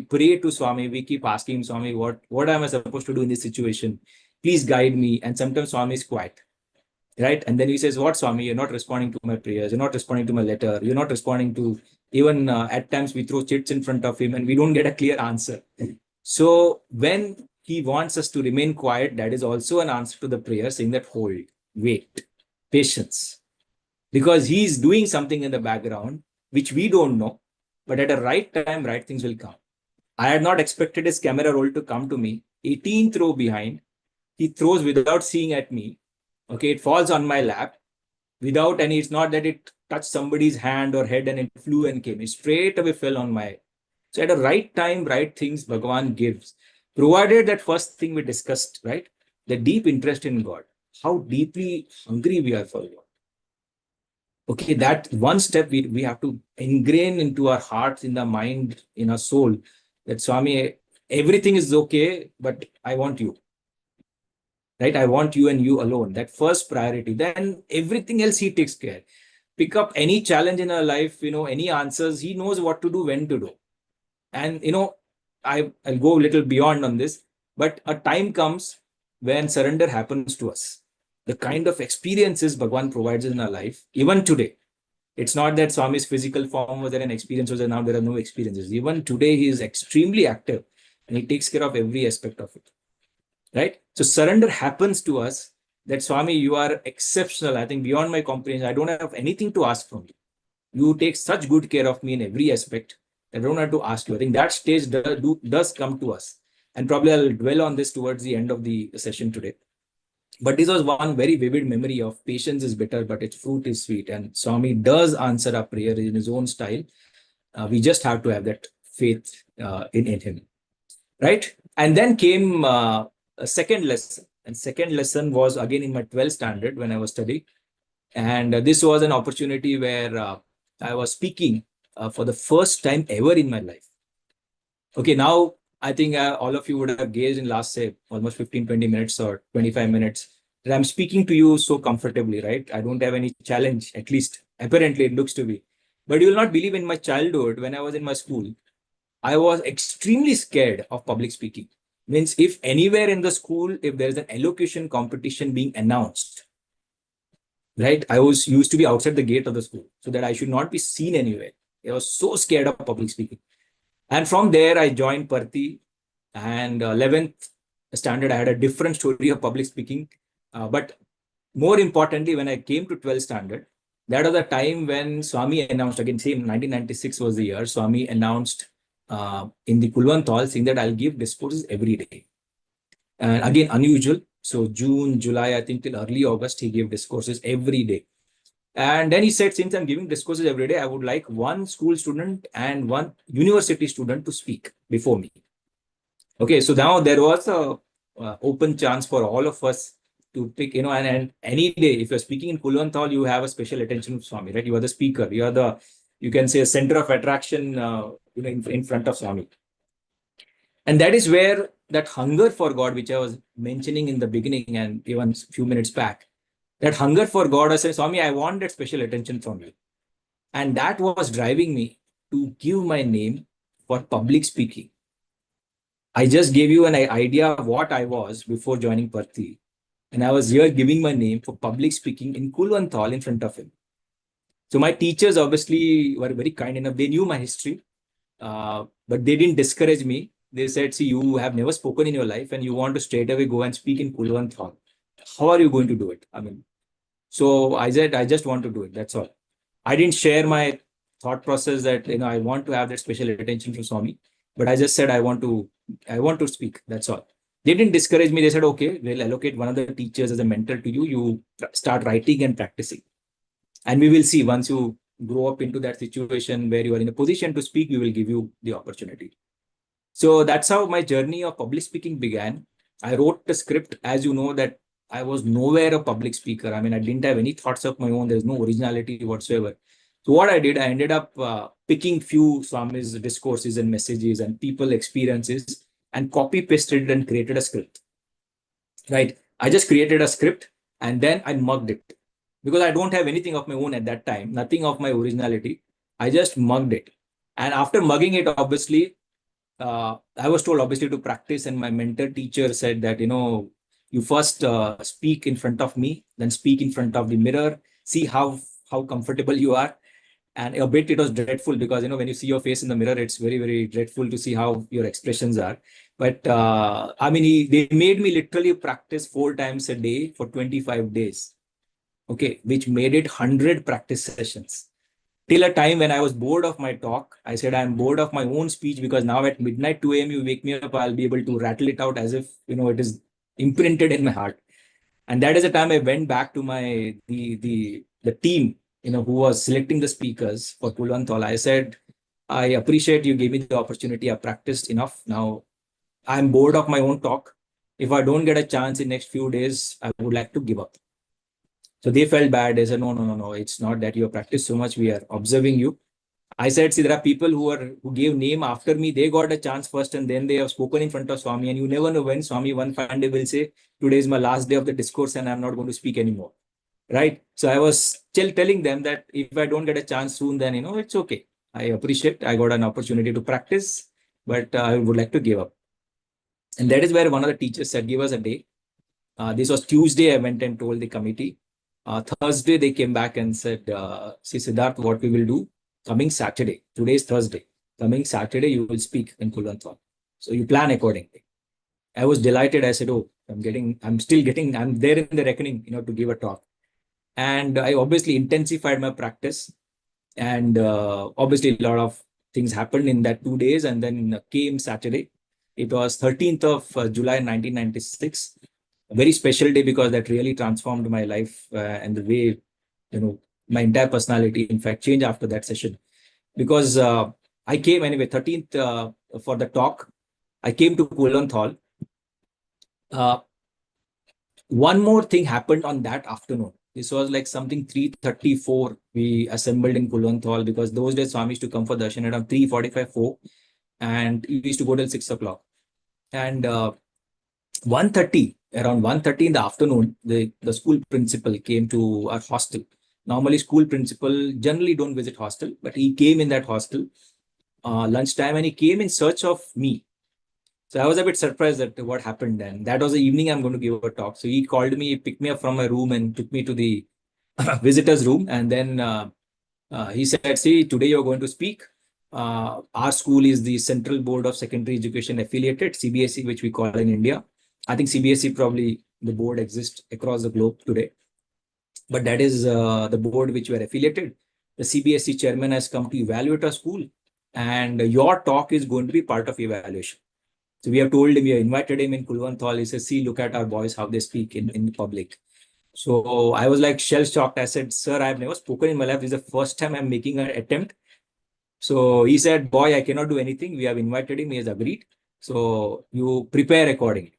pray to Swami, we keep asking Swami, what am I supposed to do in this situation? Please guide me. And sometimes Swami is quiet. Right? And then he says, what, Swami? You're not responding to my prayers. You're not responding to my letter. You're not responding to, even at times we throw chits in front of him and we don't get a clear answer. So when he wants us to remain quiet, that is also an answer to the prayer saying that hold, wait, patience. Because he's doing something in the background, which we don't know, but at the right time, right things will come. I had not expected his camera roll to come to me. 18th row behind, he throws without seeing at me. Okay, it falls on my lap without any, it's not that it touched somebody's hand or head and it flew and came. It straight away fell on my. So at the right time, right things Bhagawan gives. Provided that first thing we discussed, right? The deep interest in God. How deeply hungry we are for God. Okay, that one step we have to ingrain into our hearts, in the mind, in our soul, that Swami, everything is okay, but I want you. Right? I want you and you alone. That first priority. Then everything else he takes care. Pick up any challenge in our life, any answers. He knows what to do, when to do. And, I'll go a little beyond on this. But a time comes when surrender happens to us. The kind of experiences Bhagavan provides in our life, even today. It's not that Swami's physical form was there and experience was there, now there are no experiences. Even today, he is extremely active and he takes care of every aspect of it. Right? So surrender happens to us that Swami, you are exceptional. I think beyond my comprehension, I don't have anything to ask from you. You take such good care of me in every aspect. I don't have to ask you. I think that stage does come to us. And probably I'll dwell on this towards the end of the session today. But this was one very vivid memory of patience is bitter, but its fruit is sweet. And Swami does answer our prayer in his own style. We just have to have that faith in him. Right? And then came a second lesson. And second lesson was again in my 12th standard when I was studying. And this was an opportunity where I was speaking for the first time ever in my life. Okay, now I think all of you would have gauged in last, say, almost 15, 20 minutes or 25 minutes that I'm speaking to you so comfortably, right? I don't have any challenge, at least apparently it looks to be. But you will not believe, in my childhood, when I was in my school, I was extremely scared of public speaking. Means if anywhere in the school, if there is an elocution competition being announced, right? I used to be outside the gate of the school so that I should not be seen anywhere. I was so scared of public speaking. And from there, I joined Parthi, and 11th standard, I had a different story of public speaking. But more importantly, when I came to 12th standard, that was the time when Swami announced, again, same 1996 was the year, Swami announced in the Kulwant Hall saying that I'll give discourses every day. And again, unusual. So June, July, I think till early August, he gave discourses every day. And then he said, since I'm giving discourses every day, I would like one school student and one university student to speak before me. Okay, so now there was a open chance for all of us to pick, and any day, if you're speaking in Kulwant Hall, you have a special attention of Swami, right? You are the speaker, you can say, a center of attraction, in front of Swami. And that is where that hunger for God, which I was mentioning in the beginning and even a few minutes back, that hunger for God, I said, Swami, I want that special attention from you. And that was driving me to give my name for public speaking. I just gave you an idea of what I was before joining Parthi. And I was here giving my name for public speaking in Kulwant Hall in front of him. So my teachers obviously were very kind enough. They knew my history, but they didn't discourage me. They said, see, you have never spoken in your life and you want to straight away go and speak in Kulwant Hall. How are you going to do it? So I said, I just want to do it. That's all. I didn't share my thought process that, I want to have that special attention from Swami, but I just said, I want to speak. That's all. They didn't discourage me. They said, okay, we'll allocate one of the teachers as a mentor to you. You start writing and practicing. And we will see, once you grow up into that situation where you are in a position to speak, we will give you the opportunity. So that's how my journey of public speaking began. I wrote the script, as you know, that I was nowhere a public speaker. I didn't have any thoughts of my own. There's no originality whatsoever. So what I did, I ended up picking few Swami's discourses and messages and people experiences and copy pasted and created a script. Right? I just created a script and then I mugged it. Because I don't have anything of my own at that time, nothing of my originality. I just mugged it. And after mugging it, obviously, I was told obviously to practice, and my mentor teacher said that, you first speak in front of me, then speak in front of the mirror, see how comfortable you are. And a bit it was dreadful because, when you see your face in the mirror, it's very, very dreadful to see how your expressions are. But they made me literally practice 4 times a day for 25 days. Okay, which made it 100 practice sessions. Till a time when I was bored of my talk, I said, I'm bored of my own speech, because now at midnight, 2 a.m., you wake me up, I'll be able to rattle it out as if, it is imprinted in my heart. And that is the time I went back to the team, who was selecting the speakers for Kulwant Hall. I said, I appreciate you gave me the opportunity. I practiced enough. Now I'm bored of my own talk. If I don't get a chance in next few days, I would like to give up. So they felt bad. They said, no, it's not that you have practiced so much. We are observing you. I said, see, there are people who gave name after me. They got a chance first and then they have spoken in front of Swami. And you never know when Swami one fine day will say, today is my last day of the discourse and I'm not going to speak anymore. Right? So I was still telling them that if I don't get a chance soon, then, it's okay. I appreciate I got an opportunity to practice, but I would like to give up. And that is where one of the teachers said, give us a day. This was Tuesday. I went and told the committee. Thursday, they came back and said, see, Siddharth, what we will do coming Saturday. Today is Thursday. Coming Saturday, you will speak in Kulwant Hall. So you plan accordingly. I was delighted. I said, I'm there in the reckoning, to give a talk. And I obviously intensified my practice. And obviously, a lot of things happened in that 2 days. And then came Saturday. It was 13th of July, 1996. A very special day because that really transformed my life and the way, my entire personality, in fact, changed after that session. Because I came anyway, 13th for the talk. I came to Kulwant Hall. One more thing happened on that afternoon. This was like something 3:34. We assembled in Kulwant Hall because those days Swami used to come for darshan around 3:45, 4. And we used to go till 6 o'clock. And 1:30, around 1:30 in the afternoon, the school principal came to our hostel. Normally, school principal generally don't visit hostel, but he came in that hostel lunchtime and he came in search of me. So I was a bit surprised at what happened then. That was the evening I'm going to give a talk. So he called me, picked me up from my room and took me to the visitor's room. And then he said, see, today you're going to speak. Our school is the Central Board of Secondary Education affiliated, CBSE, which we call in India. I think CBSE probably the board exists across the globe today. But that is the board which we are affiliated. The CBSE chairman has come to evaluate our school. And your talk is going to be part of evaluation. So we have told him, we have invited him in Kulwant Hall. He says, see, look at our boys, how they speak in public. So I was like shell shocked. I said, sir, I've never spoken in my life. This is the first time I'm making an attempt. So he said, boy, I cannot do anything. We have invited him. He has agreed. So you prepare accordingly.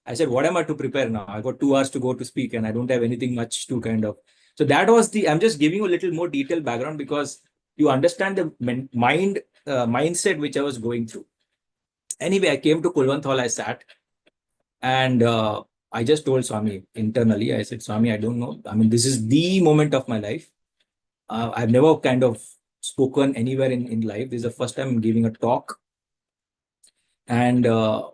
I said, what am I to prepare now? I got 2 hours to go to speak and I don't have anything much to kind of. So that was I'm just giving you a little more detailed background because you understand the mindset which I was going through. Anyway, I came to Kulwant Hall, I sat and I just told Swami internally, I said, Swami, I don't know. I mean, this is the moment of my life. I've never kind of spoken anywhere in life. This is the first time I'm giving a talk. And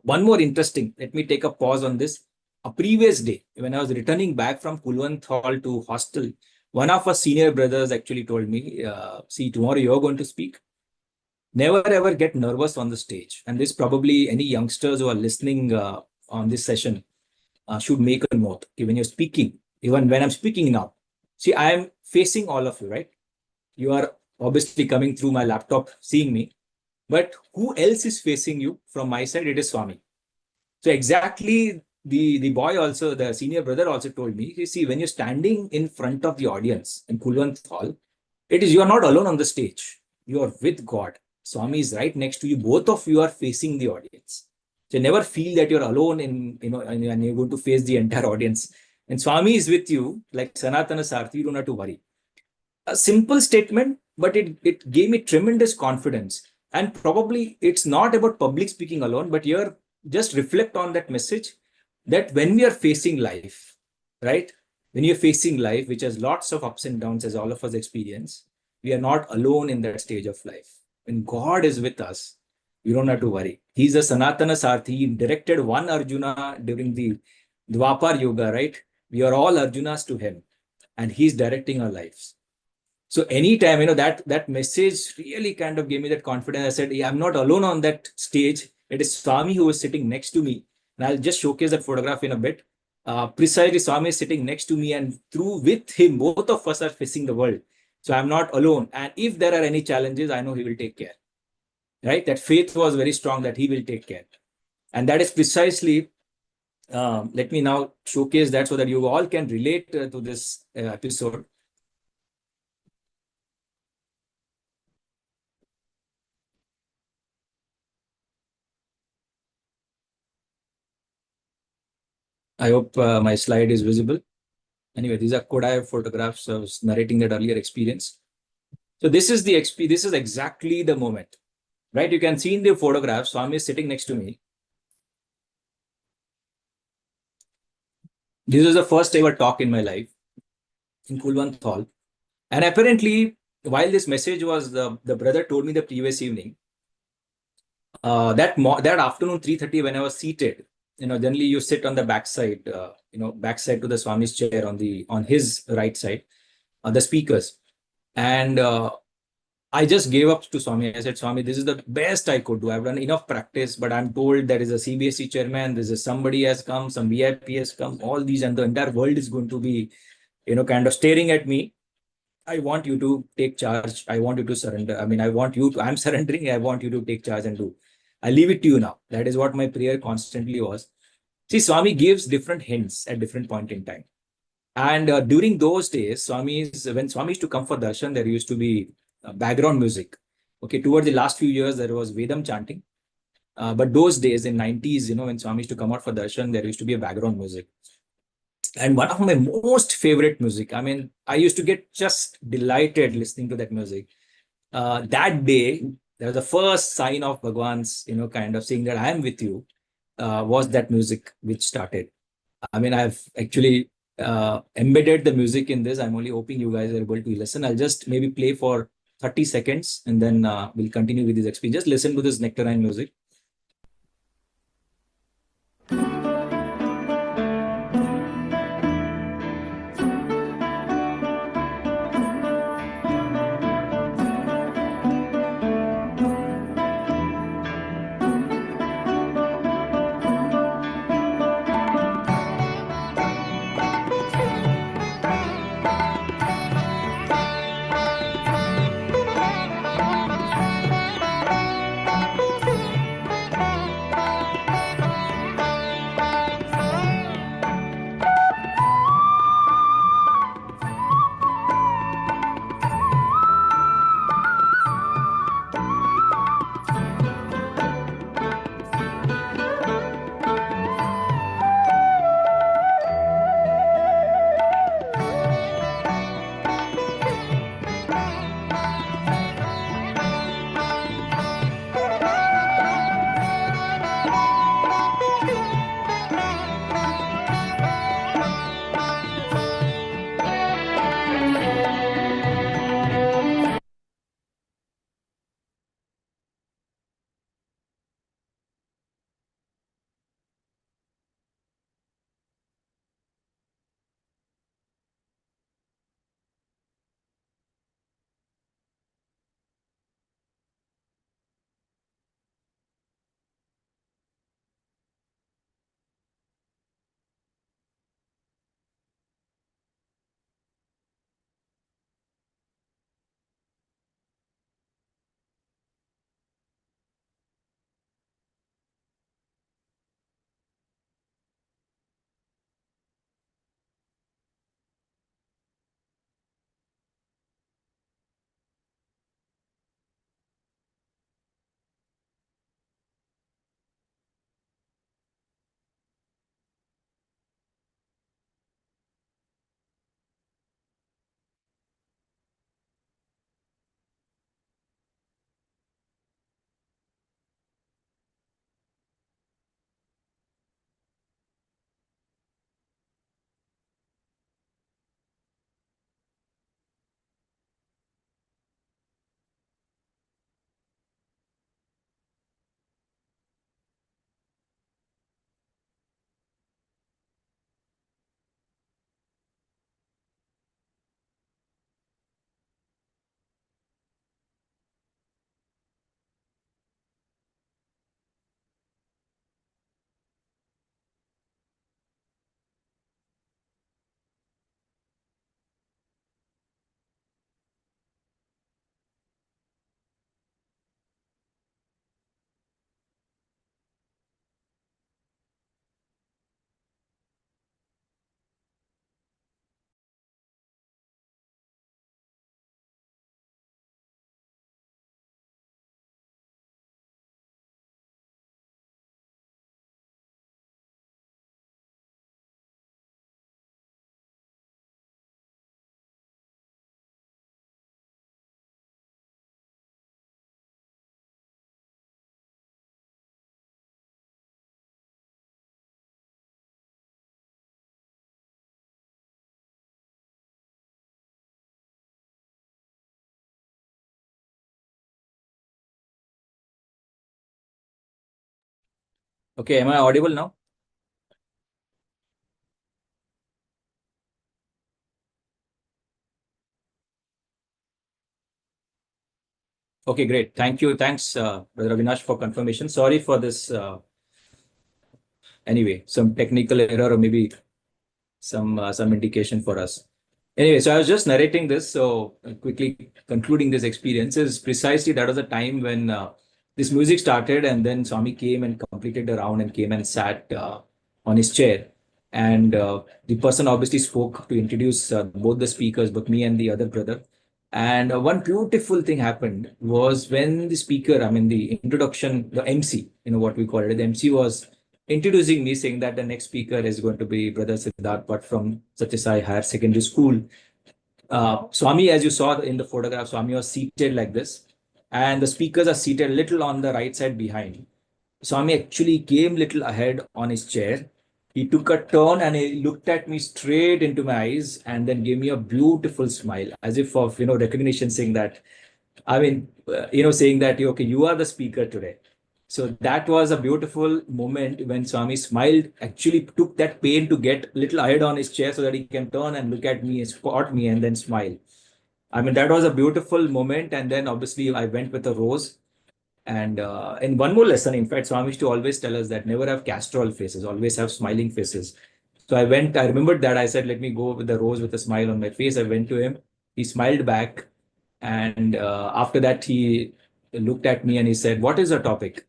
one more interesting, let me take a pause on this. A previous day, when I was returning back from Kulwant Hall to hostel, one of our senior brothers actually told me, see, tomorrow you're going to speak. Never ever get nervous on the stage. And this probably any youngsters who are listening on this session should make a note. Okay, when you're speaking, even when I'm speaking now, see, I am facing all of you, right? You are obviously coming through my laptop, seeing me. But who else is facing you from my side? It is Swami. So exactly the boy also, the senior brother also told me, you see, when you're standing in front of the audience in Kulwant Hall, you are not alone on the stage. You are with God. Swami is right next to you. Both of you are facing the audience. So never feel that you're alone and you're going to face the entire audience. And Swami is with you, like Sanatana Sarthi, you don't have to worry. A simple statement, but it gave me tremendous confidence. And probably it's not about public speaking alone, but here just reflect on that message that when we are facing life, right? When you're facing life, which has lots of ups and downs, as all of us experience, we are not alone in that stage of life. When God is with us, you don't have to worry. He's a Sanatana Sarthi. He directed one Arjuna during the Dwapar Yoga, right? We are all Arjunas to him, and he's directing our lives. So anytime, that message really kind of gave me that confidence. I said, yeah, I'm not alone on that stage. It is Swami who is sitting next to me. And I'll just showcase that photograph in a bit. Precisely, Swami is sitting next to me, and with him, both of us are facing the world. So I'm not alone. And if there are any challenges, I know he will take care. Right? That faith was very strong that he will take care. And that is precisely, let me now showcase that so that you all can relate to this episode. I hope my slide is visible. Anyway, these are Kodak photographs. I was narrating that earlier experience. So this is this is exactly the moment, right? You can see in the photograph, Swami is sitting next to me. This is the first ever talk in my life in Kulwant Hall. And apparently, while this message was, the brother told me the previous evening, that afternoon, 3:30, when I was seated, generally you sit on the backside, backside to the Swami's chair on his right side, the speakers. And I just gave up to Swami. I said, Swami, this is the best I could do. I've done enough practice, but I'm told there is a CBSE chairman, somebody has come, some VIP has come, all these, and the entire world is going to be, kind of staring at me. I want you to take charge. I want you to surrender. I mean, I'm surrendering. I want you to take charge and do. I leave it to you now. That is what my prayer constantly was. See, Swami gives different hints at different point in time. And during those days, when Swami used to come for darshan, there used to be background music. Okay, towards the last few years, there was Vedam chanting. But those days in 90s, when Swami used to come out for darshan, there used to be a background music. And one of my most favorite music, I mean, I used to get just delighted listening to that music. That day, there was the first sign of Bhagawan's, kind of saying that I am with you, was that music which started. I mean, I've actually embedded the music in this. I'm only hoping you guys are able to listen. I'll just maybe play for 30 seconds and then we'll continue with this experience. Just listen to this nectarine music. Okay, am I audible now? Okay, great. Thank you. Thanks, Brother Avinash, for confirmation. Sorry for this. Anyway, some technical error or maybe some indication for us. Anyway, so I was just narrating this. So quickly concluding this experience is precisely that was the time when this music started, and then Swami came and completed the round and came and sat on his chair. And the person obviously spoke to introduce both the speakers, both me and the other brother. And one beautiful thing happened was when the speaker, I mean, the introduction, the MC, what we call it, the MC was introducing me, saying that the next speaker is going to be Brother Siddharth Bhatt from SSSIHL Higher Secondary School. Swami, as you saw in the photograph, Swami was seated like this, and the speakers are seated a little on the right side behind. Swami actually came little ahead on his chair. He took a turn and he looked at me straight into my eyes and then gave me a beautiful smile, as if of recognition, saying that, saying that, okay, you are the speaker today. So that was a beautiful moment when Swami smiled, actually took that pain to get little ahead on his chair so that he can turn and look at me, spot me, and then smile. I mean, that was a beautiful moment. And then obviously I went with a rose. And in one more lesson, in fact, Swami used to always tell us that never have castor faces, always have smiling faces. So I remembered that. I said, let me go with the rose with a smile on my face. I went to him. He smiled back. And after that, he looked at me and he said, what is the topic?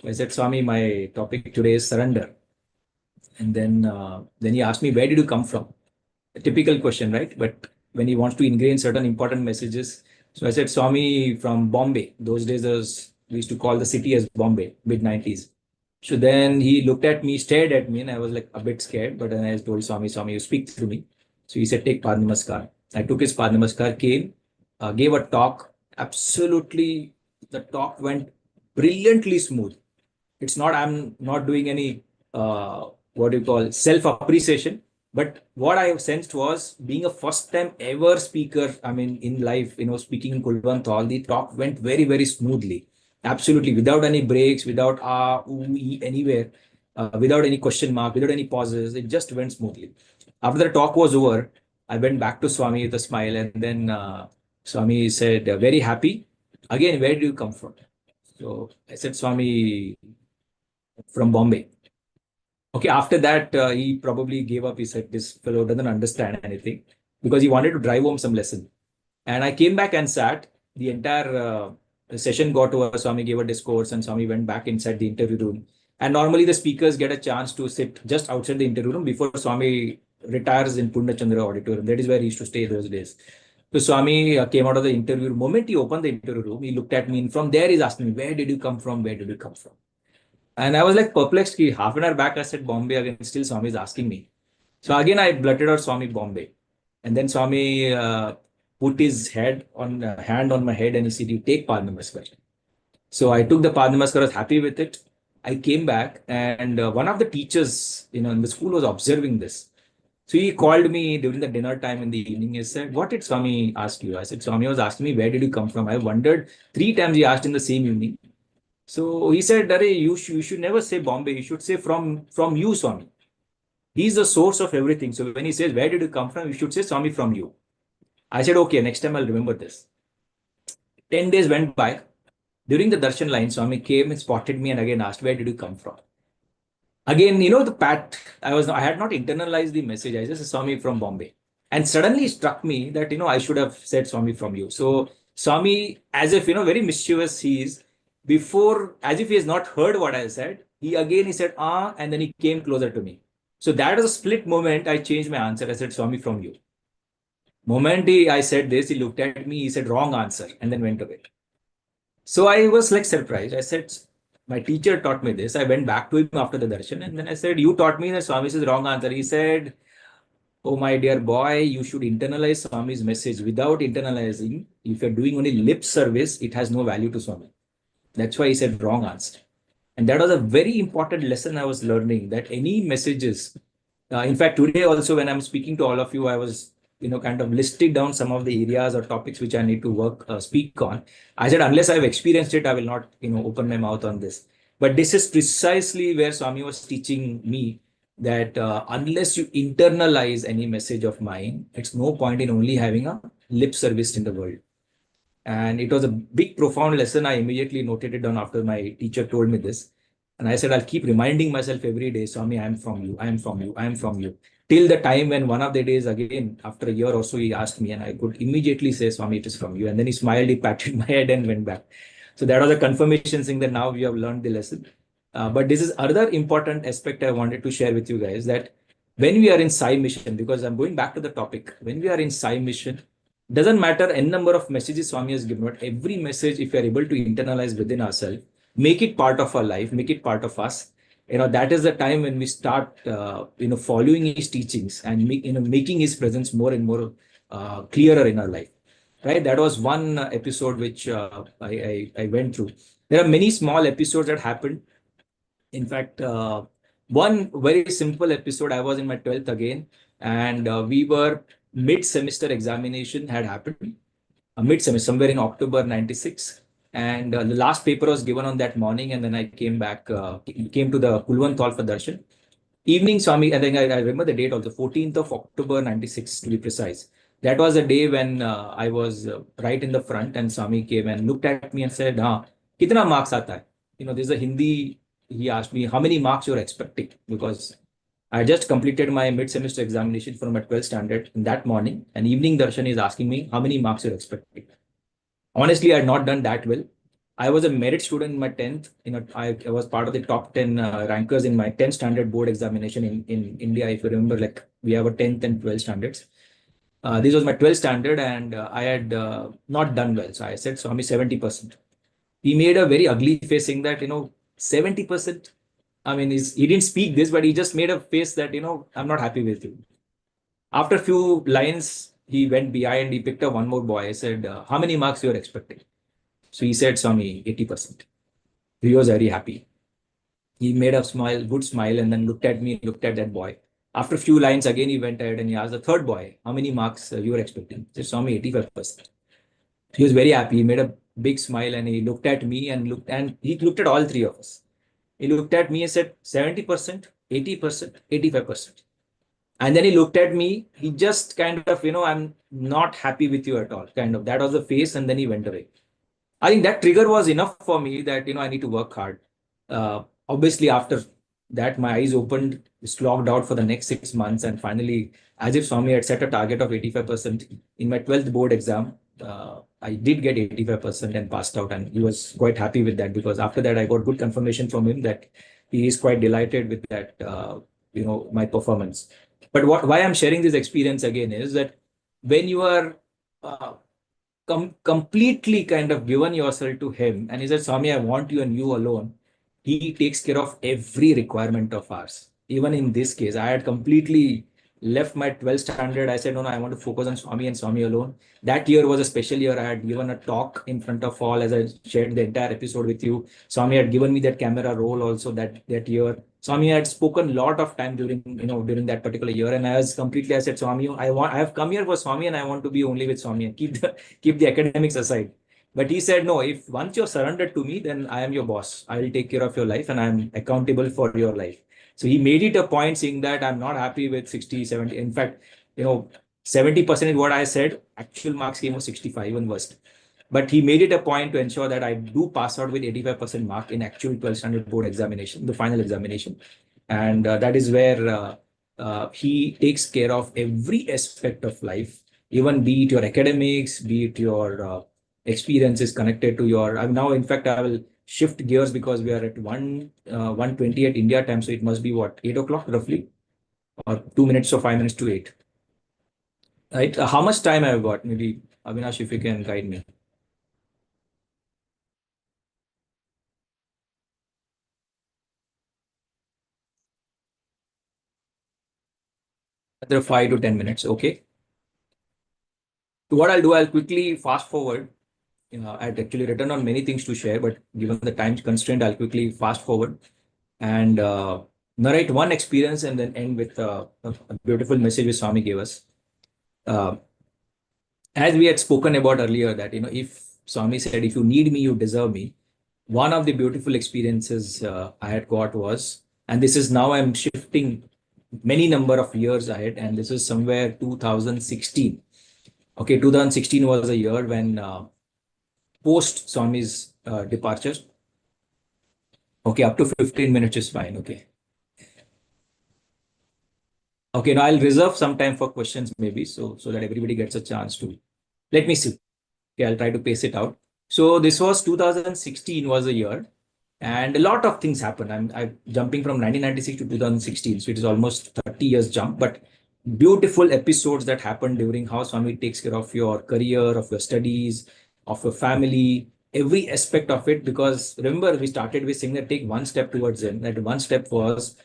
I said, Swami, my topic today is surrender. And then he asked me, where did you come from? A typical question, right? But when he wants to ingrain certain important messages. So I said, Swami, from Bombay. Those days, we used to call the city as Bombay, mid-90s. So then he looked at me, stared at me, and I was like a bit scared. But then I told Swami, you speak through me. So he said, take Pad Namaskar. I took his Pad Namaskar, came, gave a talk. Absolutely, the talk went brilliantly smooth. It's not, I'm not doing any, self-appreciation. But what I sensed was, being a first time ever speaker, I mean, in life, speaking in Kulwant Hall, the talk went very, very smoothly. Absolutely, without any breaks, without anywhere, without any question mark, without any pauses. It just went smoothly. After the talk was over, I went back to Swami with a smile, and then Swami said, very happy. Again, where do you come from? So I said, Swami, from Bombay. Okay, after that, he probably gave up. He said, this fellow doesn't understand anything, because he wanted to drive home some lesson. And I came back and sat. The entire session got over. Swami gave a discourse and Swami went back inside the interview room. And normally the speakers get a chance to sit just outside the interview room before Swami retires in Purnachandra Auditorium. That is where he used to stay those days. So Swami came out of the interview room. The moment he opened the interview room, he looked at me, and from there he's asking me, where did you come from? Where did you come from? And I was like perplexed. Half an hour back I said Bombay, again still Swami is asking me. So again I blurted out Swami, Bombay. And then Swami put his hand on my head and he said, you take Pad Namaskar. So I took the Pad Namaskar, I was happy with it. I came back, and one of the teachers in the school was observing this. So he called me during the dinner time in the evening. He said, what did Swami ask you? I said, Swami was asking me, where did you come from? I wondered 3 times he asked in the same evening. So he said, you should never say Bombay. You should say from you, Swami. He's the source of everything. So when he says, where did you come from? You should say, Swami, from you. I said, okay, next time I'll remember this. 10 days went by. During the darshan line, Swami came and spotted me and again asked, where did you come from? Again, the pat, I had not internalized the message. I just said, Swami, from Bombay. And suddenly it struck me that, I should have said, Swami, from you. So Swami, as if, very mischievous he is, before, as if he has not heard what I said, he said, and then he came closer to me. So that was a split moment. I changed my answer. I said, Swami, from you. Moment I said this, he looked at me, he said, wrong answer, and then went away. So I was like surprised. I said, my teacher taught me this. I went back to him after the darshan, and then I said, you taught me that Swami says wrong answer. He said, oh, my dear boy, you should internalize Swami's message. Without internalizing, if you're doing only lip service, it has no value to Swami. That's why he said wrong answer. And that was a very important lesson I was learning, that any messages, in fact, today also when I'm speaking to all of you, I was, kind of listed down some of the areas or topics which I need to speak on. I said, unless I've experienced it, I will not, open my mouth on this. But this is precisely where Swami was teaching me that unless you internalize any message of mine, it's no point in only having a lip service in the world. And it was a big, profound lesson. I immediately noted it down after my teacher told me this. And I said, I'll keep reminding myself every day, Swami, I am from you, I am from you, I am from you. Till the time when one of the days again, after a year or so, he asked me, and I could immediately say, Swami, it is from you. And then he smiled, he patted my head and went back. So that was a confirmation saying that now we have learned the lesson. But this is another important aspect I wanted to share with you guys, that when we are in Sai mission, because I'm going back to the topic, when we are in Sai mission, doesn't matter n number of messages Swami has given, but every message, if we are able to internalize within ourselves, make it part of our life, make it part of us, that is the time when we start, following his teachings and making his presence more and more clearer in our life. Right? That was one episode which I went through. There are many small episodes that happened. In fact, one very simple episode, I was in my 12th again, and we were mid-semester examination had happened, mid-semester, somewhere in October 96. And the last paper was given on that morning, and then I came back, came to the Kulwant Hall for darshan. Evening, Swami, I think I remember the date also, 14th of October 96 to be precise. That was a day when I was right in the front, and Swami came and looked at me and said, kitna marks aata hai? There's a Hindi, he asked me, how many marks you're expecting? Because I just completed my mid-semester examination for my 12th standard in that morning, and evening darshan is asking me how many marks you're expecting. Honestly, I had not done that well. I was a merit student in my 10th. I was part of the top 10 rankers in my 10th standard board examination in India. If you remember, like we have a 10th and 12th standards. This was my 12th standard, and I had not done well. So I said, Swami, 70%. He made a very ugly face saying that, 70%. I mean, he didn't speak this, but he just made a face that, I'm not happy with you. After a few lines, he went behind, he picked up one more boy. I said, how many marks you are expecting? So he said, Swami, 80%. He was very happy. He made a smile, good smile, and then looked at me, looked at that boy. After a few lines, again, he went ahead and he asked the third boy, how many marks you were expecting? He said, Swami, 85%. He was very happy. He made a big smile and he looked at me and he looked at all three of us. He looked at me and said, 70%, 80%, 85%. And then he looked at me. He just kind of, I'm not happy with you at all. Kind of. That was the face, and then he went away. I think that trigger was enough for me that, I need to work hard. Obviously, after that, my eyes opened, slogged out for the next 6 months. And finally, as if Swami had set a target of 85% in my 12th board exam, I did get 85% and passed out. And he was quite happy with that, because after that, I got good confirmation from him that he is quite delighted with that, my performance. But why I'm sharing this experience again is that when you are completely kind of given yourself to him, and he said, Swami, I want you and you alone, he takes care of every requirement of ours. Even in this case, I had completely left my 12th standard. I said, no, I want to focus on Swami and Swami alone. That year was a special year. I had given a talk in front of all, as I shared the entire episode with you. Swami had given me that camera role also that year. Swami had spoken a lot of time during that particular year, and I said, Swami, I have come here for Swami, and I want to be only with Swami and keep the academics aside. But he said, no, if once you're surrendered to me, then I am your boss. I will take care of your life, and I'm accountable for your life. So he made it a point saying that I'm not happy with 60, 70. In fact, 70% is what I said. Actual marks came was 65, even worst. But he made it a point to ensure that I do pass out with 85% mark in actual 12th standard board examination, the final examination. And that is where he takes care of every aspect of life, even be it your academics, be it your experiences connected to your... now, in fact, I will shift gears because we are at 1:20 at India time. So it must be what, 8 o'clock roughly, or 2 minutes or 5 minutes to 8. Right? How much time I have got? Maybe Avinash, if you can guide me. Another 5 to 10 minutes. Okay. So what I'll do, I'll quickly fast forward. I'd actually written on many things to share, but given the time constraint, I'll quickly fast forward and narrate one experience and then end with a beautiful message which Swami gave us. As we had spoken about earlier, that if Swami said, if you need me, you deserve me. one of the beautiful experiences I had got was, and this is now I'm shifting many number of years ahead, and this is somewhere 2016. Okay, 2016 was a year when post Swami's departure. Okay, up to 15 minutes is fine. Okay. Okay, now I'll reserve some time for questions maybe so that everybody gets a chance to. Let me see. Okay, I'll try to pace it out. So this was 2016 was a year, and a lot of things happened. I'm jumping from 1996 to 2016, so it is almost 30 years jump. But beautiful episodes that happened during how Swami takes care of your career, of your studies, of your family, every aspect of it. Because remember, we started with saying that take one step towards Him. That one step was,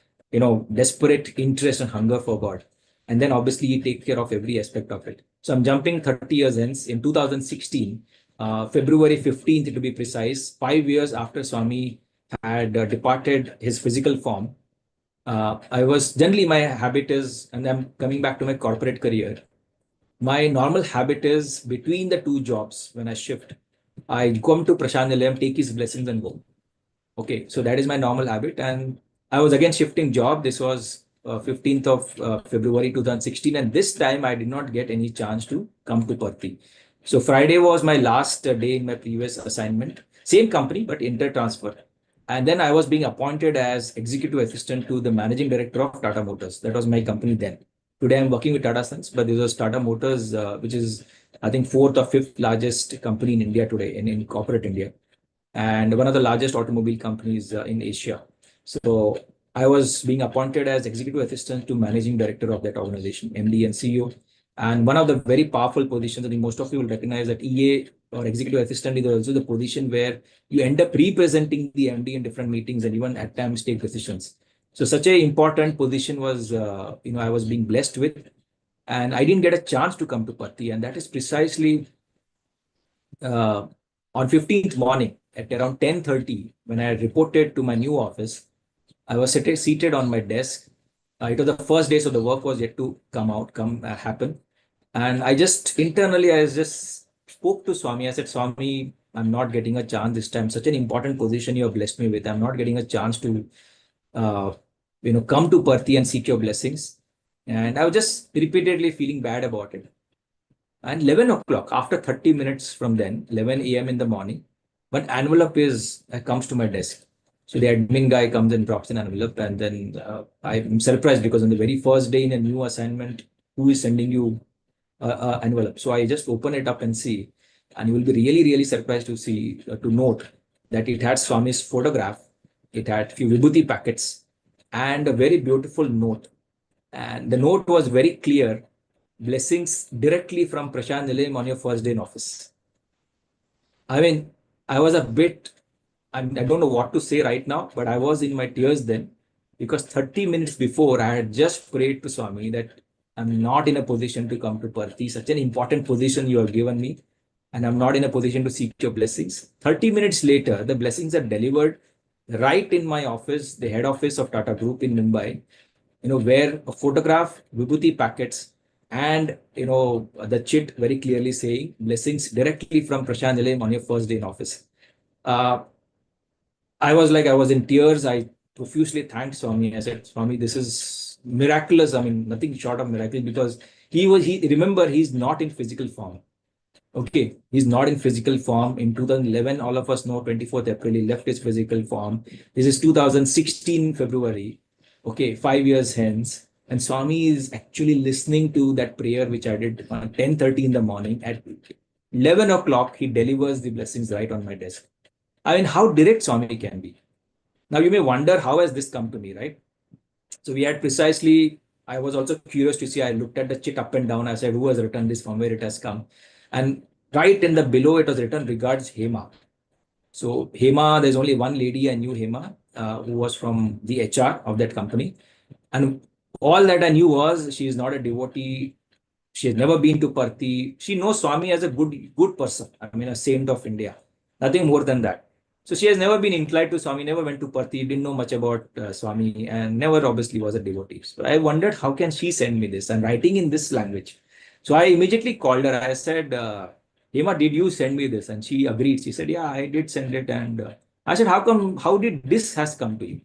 desperate interest and hunger for God. And then obviously you take care of every aspect of it. So I'm jumping 30 years hence in 2016, February 15th to be precise, 5 years after Swami had departed his physical form. I was generally, my habit is, and I'm coming back to my corporate career. My normal habit is between the two jobs, when I shift, I come to Prasanthi Nilayam, take his blessings and go. Okay, so that is my normal habit. And I was again shifting job. This was 15th of February 2016. And this time I did not get any chance to come to Parthi. So Friday was my last day in my previous assignment. Same company, but inter-transfer. And then I was being appointed as executive assistant to the managing director of Tata Motors. That was my company then. Today I'm working with Tata Sons, but this was Tata Motors, which is, I think, 4th or 5th largest company in India today, in corporate India, and one of the largest automobile companies in Asia. So I was being appointed as executive assistant to managing director of that organization, MD and CEO. And one of the very powerful positions, I think most of you will recognize that EA or executive assistant is also the position where you end up representing the MD in different meetings and even at times take decisions. So such a important position was, I was being blessed with, and I didn't get a chance to come to Parthi. And that is precisely on 15th morning at around 10:30, when I reported to my new office. I was seated on my desk. It was the first day, so the work was yet to happen. And I just internally, I just spoke to Swami. I said, Swami, I'm not getting a chance this time. Such an important position you have blessed me with. I'm not getting a chance to, come to Parthi and seek your blessings. And I was just repeatedly feeling bad about it. And 11 o'clock, after 30 minutes from then, 11 a.m. in the morning, one envelope comes to my desk. So the admin guy comes and drops an envelope, and then I'm surprised because on the very first day in a new assignment, who is sending you an envelope? So I just open it up and see, and you will be really, really surprised to see, to note that it had Swami's photograph, it had few vibhuti packets, and a very beautiful note. And the note was very clear: blessings directly from Prasanthi Nilayam on your first day in office. I mean, I was a bit, I don't know what to say right now, but I was in my tears then, because 30 minutes before I had just prayed to Swami that I'm not in a position to come to Parthi, such an important position you have given me, and I'm not in a position to seek your blessings. 30 minutes later, the blessings are delivered right in my office, the head office of Tata Group in Mumbai, where a photograph, vibhuti packets, and the chit very clearly saying blessings directly from Prasanthi Nilayam on your first day in office. I was in tears. I profusely thanked Swami. I said, Swami, this is miraculous. I mean, nothing short of miracle, because remember, he's not in physical form. Okay, he's not in physical form. In 2011, all of us know 24th April, he left his physical form. This is 2016 February. Okay, 5 years hence. And Swami is actually listening to that prayer, which I did at 10:30 in the morning. At 11 o'clock, he delivers the blessings right on my desk. I mean, how direct Swami can be. Now, you may wonder, how has this come to me, right? So we had precisely, I was also curious to see, I looked at the chit up and down. I said, who has written this, from where it has come? And right in the below, it was written regards Hema. So Hema, there's only one lady I knew, Hema, who was from the HR of that company. And all that I knew was she is not a devotee. She has never been to Parthi. She knows Swami as a good person. I mean, a saint of India. Nothing more than that. So she has never been inclined to Swami, never went to Parthi, didn't know much about Swami, and never obviously was a devotee. So I wondered, how can she send me this? And writing in this language. So I immediately called her. I said, Hema, did you send me this? And she agreed. She said, yeah, I did send it. And I said, how did this has come to you?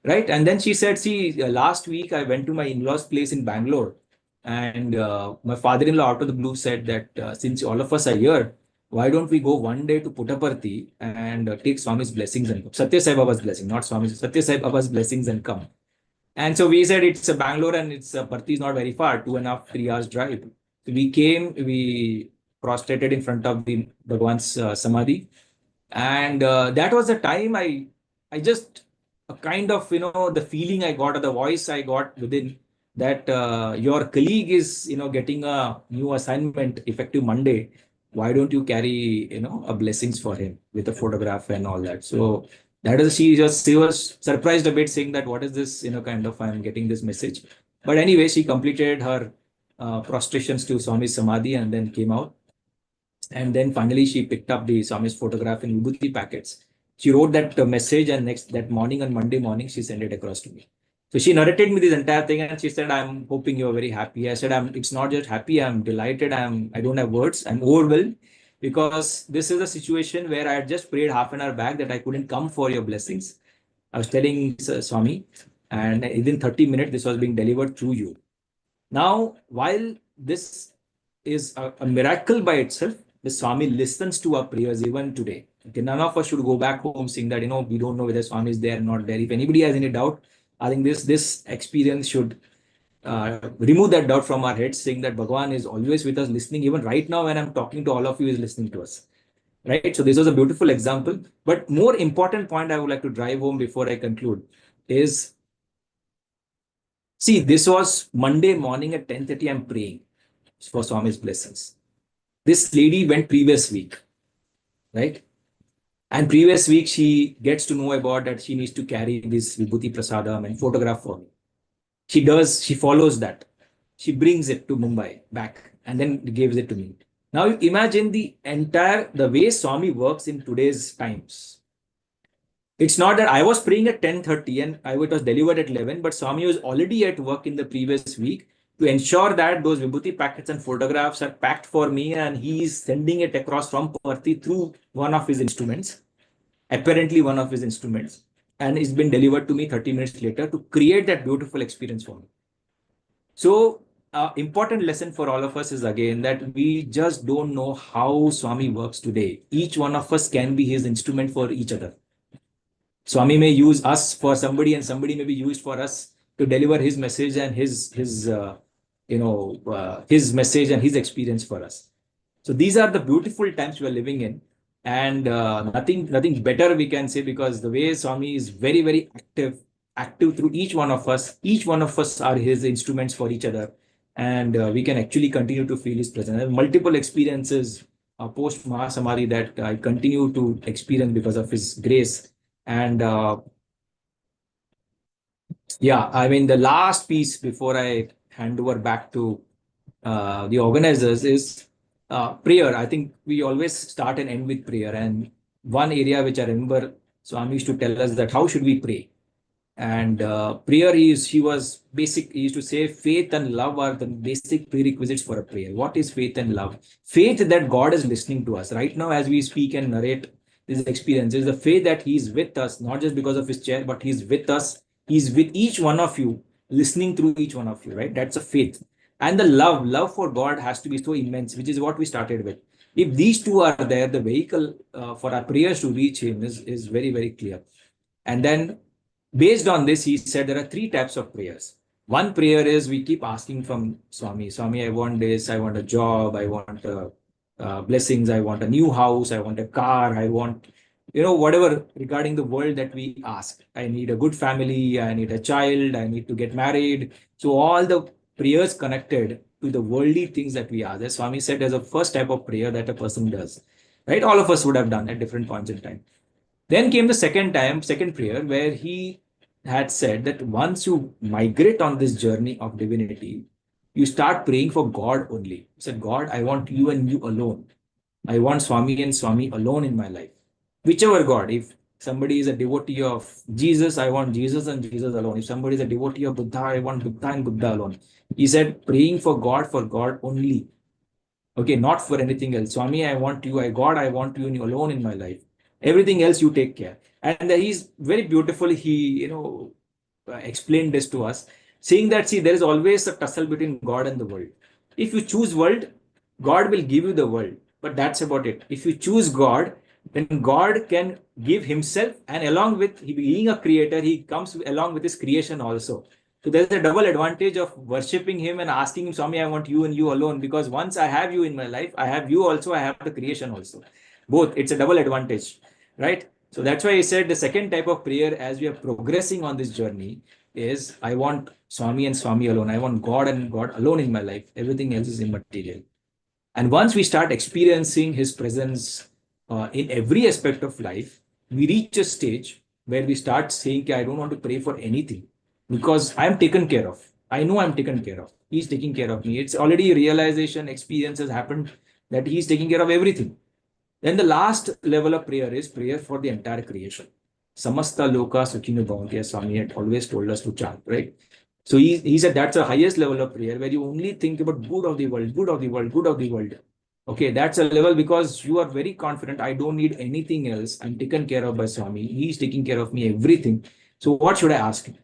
Right. And then she said, see, last week I went to my in-laws place in Bangalore, and my father-in-law out of the blue said that since all of us are here, why don't we go one day to Puttaparthi and take Swami's blessings and come. Sathya Sai Baba's blessing, not Swami's, Sathya Sai Baba's blessings and come. And so we said it's a Bangalore and it's Parthi is not very far, 2.5, 3 hours drive. So we came, we prostrated in front of the Bhagawan's Samadhi. And that was the time I just a kind of, the feeling I got or the voice I got within that your colleague is, getting a new assignment effective Monday. Why don't you carry, a blessings for him with a photograph and all that? So that is, she was surprised a bit saying that what is this, kind of I'm getting this message. But anyway, she completed her prostrations to Swami Samadhi and then came out. And then finally she picked up the Swami's photograph in Vibhuti packets. She wrote that message, and that morning, on Monday morning, she sent it across to me. So she narrated me this entire thing, and she said, I'm hoping you're very happy. I said, it's not just happy, I'm delighted. I don't have words. I'm overwhelmed because this is a situation where I had just prayed half an hour back that I couldn't come for your blessings. I was telling Swami, and within 30 minutes, this was being delivered through you. Now, while this is a miracle by itself, the Swami listens to our prayers even today. Okay, none of us should go back home saying that, we don't know whether Swami is there or not there. If anybody has any doubt, I think this experience should remove that doubt from our heads, saying that Bhagawan is always with us, listening. Even right now, when I'm talking to all of you, is listening to us. Right? So this was a beautiful example. But more important point I would like to drive home before I conclude is, see, this was Monday morning at 10:30. I'm praying for Swami's blessings. This lady went previous week, right? And previous week, she gets to know about that she needs to carry this Vibhuti Prasadam and photograph for me. She follows that. She brings it to Mumbai back and then gives it to me. Now you imagine the way Swami works in today's times. It's not that I was praying at 10:30 and it was delivered at 11, but Swami was already at work in the previous week to ensure that those Vibhuti packets and photographs are packed for me, and he is sending it across from Parthi through one of his instruments, apparently one of his instruments, and it's been delivered to me 30 minutes later to create that beautiful experience for me. So, important lesson for all of us is again that we just don't know how Swami works today. Each one of us can be his instrument for each other. Swami may use us for somebody, and somebody may be used for us to deliver his message and his message and his experience for us. So these are the beautiful times we are living in, and nothing better we can say, because the way Swami is very, very active through each one of us. Each one of us are his instruments for each other, and we can actually continue to feel his presence. I have multiple experiences post Mahasamadhi that I continue to experience because of his grace. And yeah, I mean, the last piece before I hand over back to the organizers is prayer. I think we always start and end with prayer. And one area which I remember Swami used to tell us that how should we pray? And prayer he used to say faith and love are the basic prerequisites for a prayer. What is faith and love? Faith that God is listening to us right now as we speak and narrate these experiences. The faith that he's with us, not just because of his chair, but he's with us. He's with each one of you, listening through each one of you, right? That's a faith. And the love for God has to be so immense, which is what we started with. If these two are there, the vehicle for our prayers to reach him is very, very clear. And then based on this, he said there are 3 types of prayers. One prayer is we keep asking from Swami, I want this, I want a job, I want blessings, I want a new house, I want a car, I want, whatever regarding the world that we ask. I need a good family, I need a child, I need to get married. So all the prayers connected to the worldly things that we ask. As Swami said, there's a first type of prayer that a person does, right? All of us would have done at different points in time. Then came the second prayer, where he had said that once you migrate on this journey of divinity, you start praying for God only. He said, God, I want you and you alone. I want Swami and Swami alone in my life. Whichever God, if somebody is a devotee of Jesus, I want Jesus and Jesus alone. If somebody is a devotee of Buddha, I want Buddha and Buddha alone. He said, praying for God only. Okay, not for anything else. Swami, I want you. God, I want you alone in my life. Everything else you take care. And he's very beautiful. He, explained this to us, saying that, see, there is always a tussle between God and the world. If you choose world, God will give you the world, but that's about it. If you choose God, then God can give himself, and along with he being a creator, he comes along with his creation also. So there's a double advantage of worshipping him and asking him, Swami, I want you and you alone, because once I have you in my life, I have you also, I have the creation also. Both, it's a double advantage, right? So that's why I said the second type of prayer as we are progressing on this journey is, I want Swami and Swami alone. I want God and God alone in my life. Everything else is immaterial. And once we start experiencing his presence in every aspect of life, we reach a stage where we start saying, I don't want to pray for anything because I'm taken care of. I know I'm taken care of. He's taking care of me. It's already realization, experience has happened that he's taking care of everything. Then the last level of prayer is prayer for the entire creation. Samasta loka sukhino bhavantu, as Swami had always told us to chant, right? So he said that's the highest level of prayer where you only think about good of the world, good of the world, good of the world. Okay, that's a level because you are very confident. I don't need anything else. I'm taken care of by Swami. He's taking care of me, everything. So what should I ask him?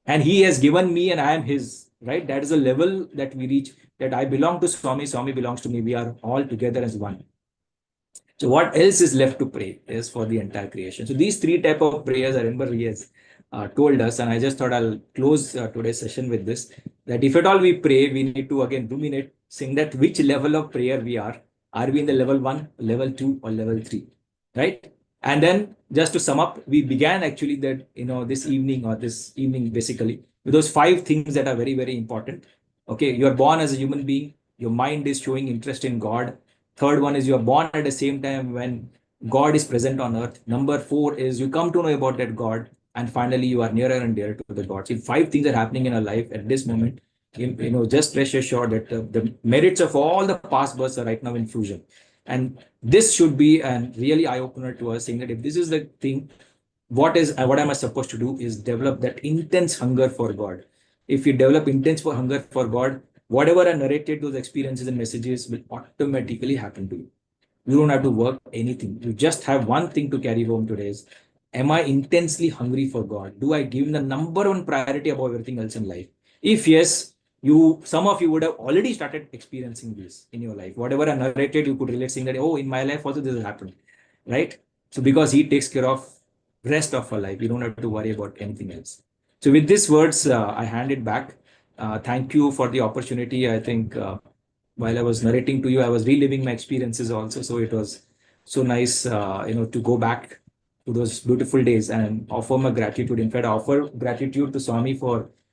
And he has given me and I am his, right? That is a level that we reach, that I belong to Swami, Swami belongs to me. We are all together as one. So what else is left to pray is for the entire creation. So these three type of prayers, I remember he has told us, and I just thought I'll close today's session with this, that if at all we pray, we need to again ruminate, saying that which level of prayer we are. Are we in the level 1, level 2, or level 3, right? And then just to sum up, we began actually that, this evening basically with those 5 things that are very, very important. Okay, you are born as a human being. Your mind is showing interest in God. Third one is you are born at the same time when God is present on earth. Number 4 is you come to know about that God. And finally, you are nearer and dearer to the God. So 5 things are happening in our life at this moment. Just rest assured that the merits of all the past births are right now in fusion. And this should be a really eye-opener to us, saying that if this is the thing, what am I supposed to do is develop that intense hunger for God. If you develop intense hunger for God, whatever are narrated, those experiences and messages will automatically happen to you. You don't have to work anything. You just have one thing to carry home today is, am I intensely hungry for God? Do I give him the number 1 priority above everything else in life? If yes, some of you would have already started experiencing this in your life. Whatever I narrated, you could relate, saying that, oh, in my life also this has happened, right? So because he takes care of rest of our life, you don't have to worry about anything else. So with these words, I hand it back. Thank you for the opportunity. I think while I was narrating to you, I was reliving my experiences also. So it was so nice, to go back to those beautiful days and offer my gratitude. In fact, I offer gratitude to Swami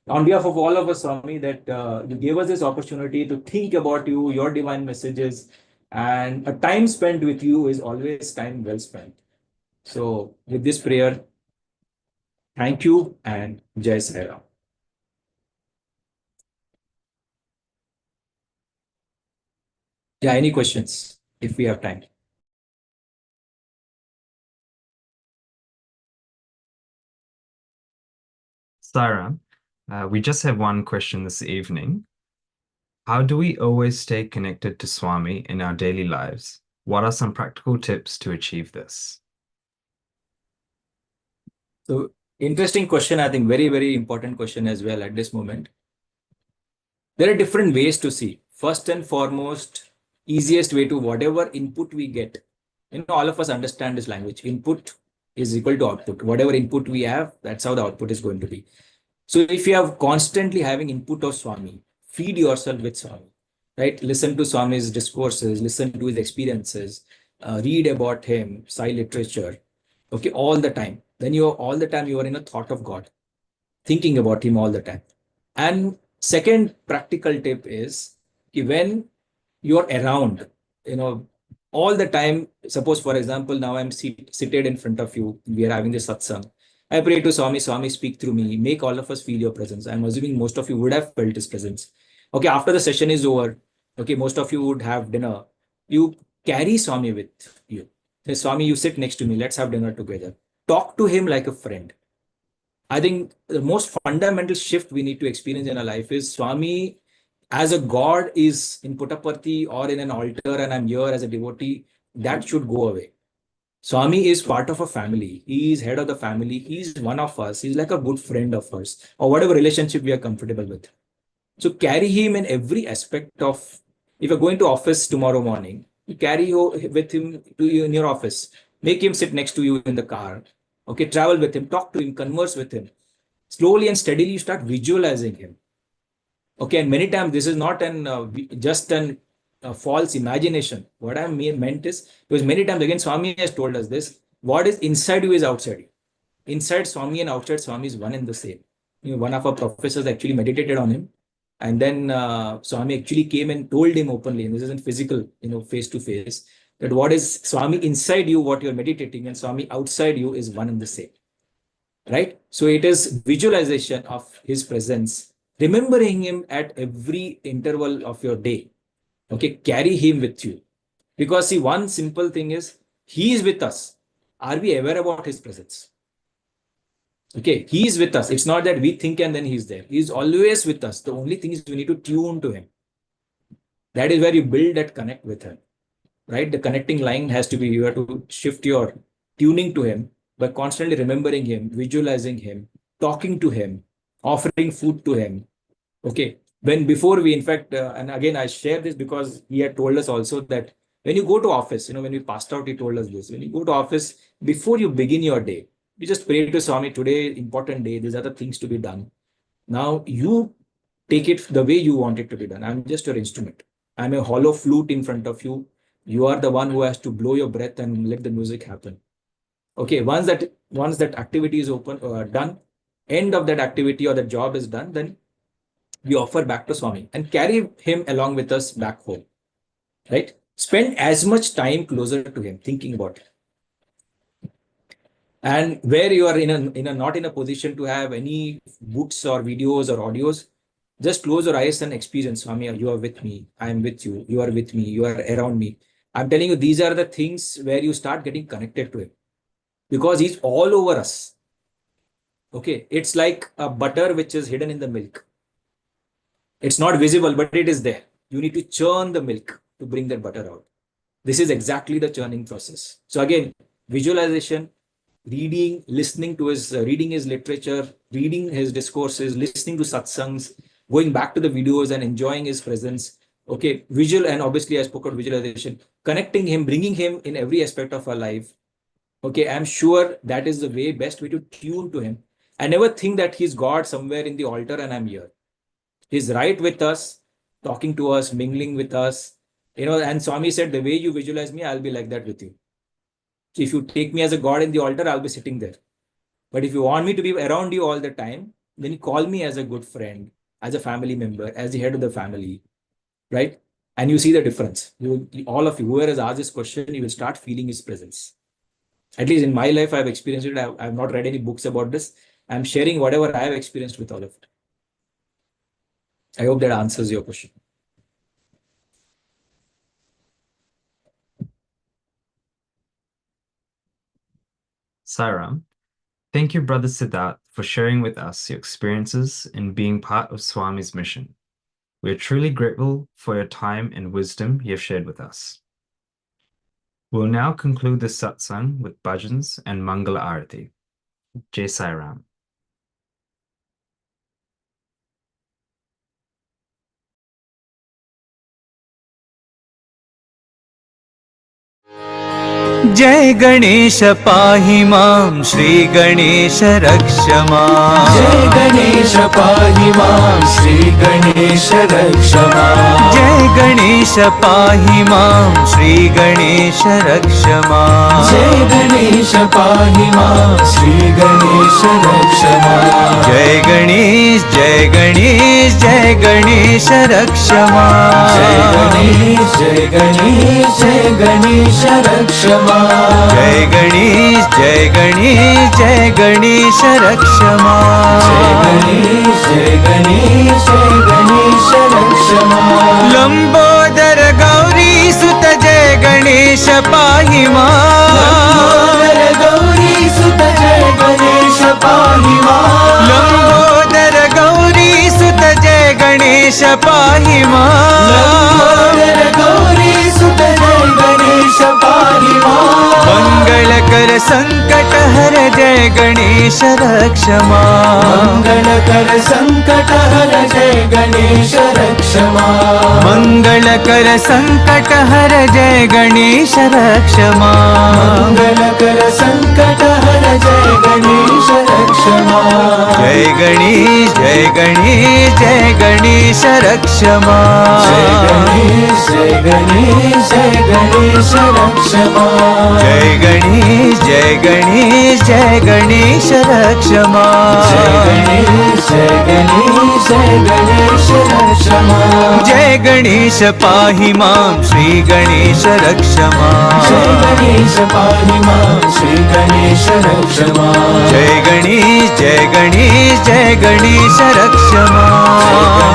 on behalf of all of us, Swami, that you gave us this opportunity to think about you, your divine messages, and a time spent with you is always time well spent. So with this prayer, thank you and Jai Sai Ram. Yeah, any questions if we have time? Sarah, we just have one question this evening. How do we always stay connected to Swami in our daily lives? What are some practical tips to achieve this? So interesting question. I think very, very important question as well at this moment. There are different ways to see. First and foremost, easiest way to whatever input we get. All of us understand this language. Input is equal to output. Whatever input we have, that's how the output is going to be. So if you have constantly having input of Swami, feed yourself with Swami, right? Listen to Swami's discourses, listen to his experiences, read about him, Sai literature, okay, all the time. Then you are in a thought of God, thinking about him all the time. And second practical tip is when you're around, all the time, suppose for example, now I'm seated in front of you, we are having this satsang. I pray to Swami, Swami speak through me, make all of us feel your presence. I'm assuming most of you would have felt his presence. Okay, after the session is over, okay, most of you would have dinner. You carry Swami with you. Say, Swami, you sit next to me, let's have dinner together. Talk to him like a friend. I think the most fundamental shift we need to experience in our life is Swami as a God is in Puttaparthi or in an altar and I'm here as a devotee, that should go away. Swami is part of a family. He is head of the family. He is one of us. He's like a good friend of ours, or whatever relationship we are comfortable with. So carry him in every aspect of, if you're going to office tomorrow morning, you carry with him to you in your office. Make him sit next to you in the car. Okay, travel with him, talk to him, converse with him. Slowly and steadily, you start visualizing him. Okay, and many times this is not just an false imagination. What I meant is, because many times again Swami has told us this: what is inside you is outside you. Inside Swami and outside Swami is one and the same. One of our professors actually meditated on him, and then Swami actually came and told him openly, and this isn't physical, face to face, that what is Swami inside you, what you're meditating, and Swami outside you is one and the same. Right? So it is visualization of his presence, remembering him at every interval of your day. Okay, carry him with you. Because see, one simple thing is, he is with us. Are we aware about his presence? Okay, he is with us. It's not that we think and then he's there. He's always with us. The only thing is we need to tune to him. That is where you build that connect with him. Right? The connecting line has to be, you have to shift your tuning to him by constantly remembering him, visualizing him, talking to him, offering food to him. Okay. Before we, in fact, and again, I share this because he had told us also that when you go to office, when we passed out, he told us this. When you go to office, before you begin your day, you just pray to Swami, today, important day, these are the things to be done. Now you take it the way you want it to be done. I'm just your instrument. I'm a hollow flute in front of you. You are the one who has to blow your breath and let the music happen. Okay, once that activity is done, end of that activity or that job is done, then we offer back to Swami and carry him along with us back home. Right? Spend as much time closer to him, thinking about it. And where you are not in a position to have any books or videos or audios, just close your eyes and experience, Swami, you are with me, I am with you, you are with me, you are around me. I'm telling you, these are the things where you start getting connected to him, because he's all over us. Okay, it's like a butter which is hidden in the milk. It's not visible, but it is there. You need to churn the milk to bring that butter out. This is exactly the churning process. So again, visualization, reading, listening to reading his literature, reading his discourses, listening to satsangs, going back to the videos and enjoying his presence. Okay, visual, and obviously I spoke about visualization, connecting him, bringing him in every aspect of our life. Okay, I'm sure that is the best way to tune to him. I never think that he's God somewhere in the altar and I'm here. He's right with us, talking to us, mingling with us. And Swami said, the way you visualize me, I'll be like that with you. So if you take me as a God in the altar, I'll be sitting there. But if you want me to be around you all the time, then you call me as a good friend, as a family member, as the head of the family, right? And you see the difference. All of you, whoever has asked this question, you will start feeling his presence. At least in my life, I've experienced it. I've not read any books about this. I'm sharing whatever I have experienced with all of it. I hope that answers your question. Sairam, thank you, Brother Siddharth, for sharing with us your experiences in being part of Swami's mission. We are truly grateful for your time and wisdom you have shared with us. We'll now conclude the satsang with bhajans and Mangala Arati. Jai Sai Ram. जय गणेश पाहि मां श्री गणेश रक्ष मां जय गणेश पाहि मां श्री गणेश रक्ष मां जय गणेश पाहि मां श्री गणेश रक्ष मां जय गणेश पाहि मां श्री गणेश रक्ष मां जय गणेश जय गणेश जय गणेश रक्ष मां जय गणेश जय गणेश जय गणेश रक्ष मां जय गणेश जय गणेश जय गणेश रक्ष मां जय गणेश जय गणेश जय गणेश रक्ष मां लंबोदर गौरी सुत जय गणेश पाहि मां लंबोदर गौरी सुत जय गणेश पाहि मां लंबोदर गौरी सुत जय गणेश पाहि मां लंबोदर गौरी सुत जय गणेश पाहि मां मंगलकर संकट हर जय गणेश रक्ष मां मंगलकर संकट हर जय गणेश रक्ष मां मंगलकर संकट हर जय गणेश रक्ष मां मंगलकर संकट हर जय गणेश रक्ष मां जय गणेश जय गणेश जय गणेश रक्ष मां जय गणेश जय गणेश जय गणेश रक्ष मां जय गणेश जय गणेश जय गणेश रक्ष मां जय गणेश जय गणेश जय गणेश रक्ष मां जय गणेश पाहि मां श्री गणेश रक्ष मां जय गणेश पाहि मां श्री गणेश रक्ष मां जय गणेश जय गणेश जय गणेश रक्ष मां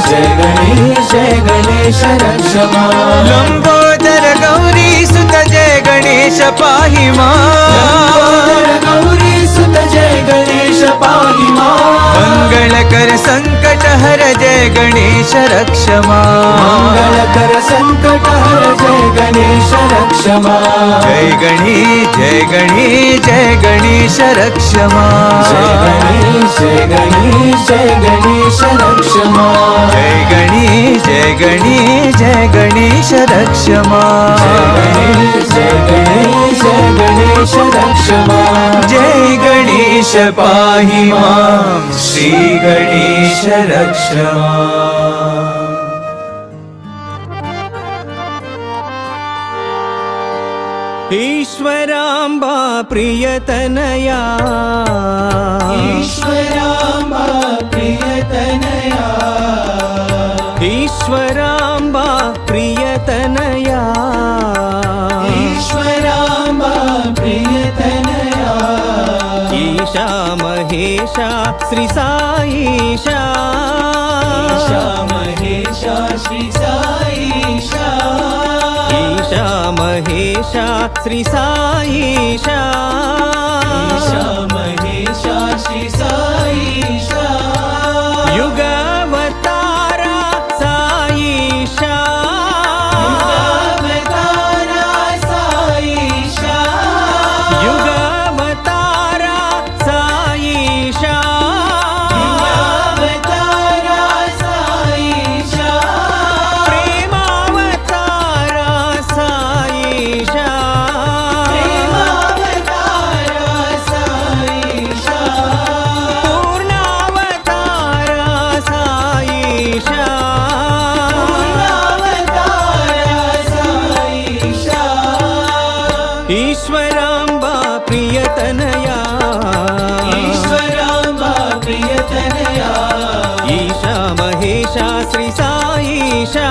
जय गणेश जय गणेश रक्ष मां लंबोदर गौरी सुत जय गणेश पाहि मां गौरी सुत जय गणेश पाहि मां मंगलकर संकट हर जय गणेश रक्ष मां मंगलकर संकट हर जय गणेश रक्ष मां जय गणेश जय गणेश जय गणेश रक्ष मां जय गणेश जय गणेश जय गणेश रक्ष मां जय गणेश जय गणेश जय गणेश रक्ष मां जय गणेश जय गणेश जय गणेश रक्ष मां जय गणेश पाहि मां श्री गणेश रक्ष मां ईश्वराम्बा प्रियतनया ईश्वराम्बा प्रियतनया ईश्वराम्बा प्रियतनया ईश्वराम्बा प्रियतनया ईशा महेशा श्री साईशा ईशा महेशा श्री साईशा ईशा महेशा श्री साईशा ईशा महेशा श्री साईशा युगावतारा साईशा युगावतारा साईशा युगावतारा साईशा युगावतारा साईशा प्रेमावतारा साईशा प्रेमावतारा साईशा पूर्णावतारा साईशा पूर्णावतारा साईशा ईश्वराम्बा प्रियतनया ईश्वराम्बा प्रियतनया ईशा महेशा श्री साईशा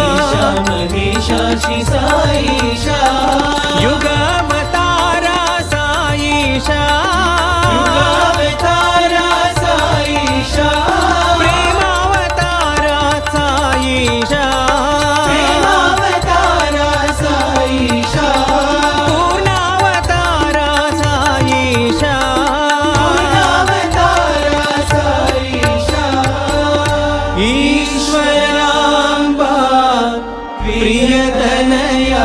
ईशा महेशा Shri Saisha युगावतारा Saisha युगावतारा Saisha प्रेमावतारा Saisha प्रेमावतारा Saisha पूर्णावतारा Saisha पूर्णावतारा Saisha ईश्वराम्बा प्रियतनया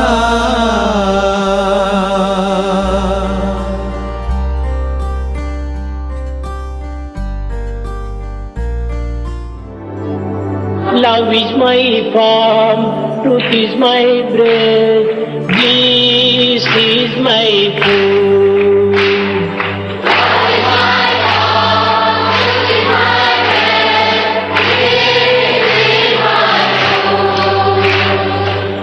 Love is my form, truth is my breath, bliss is my food.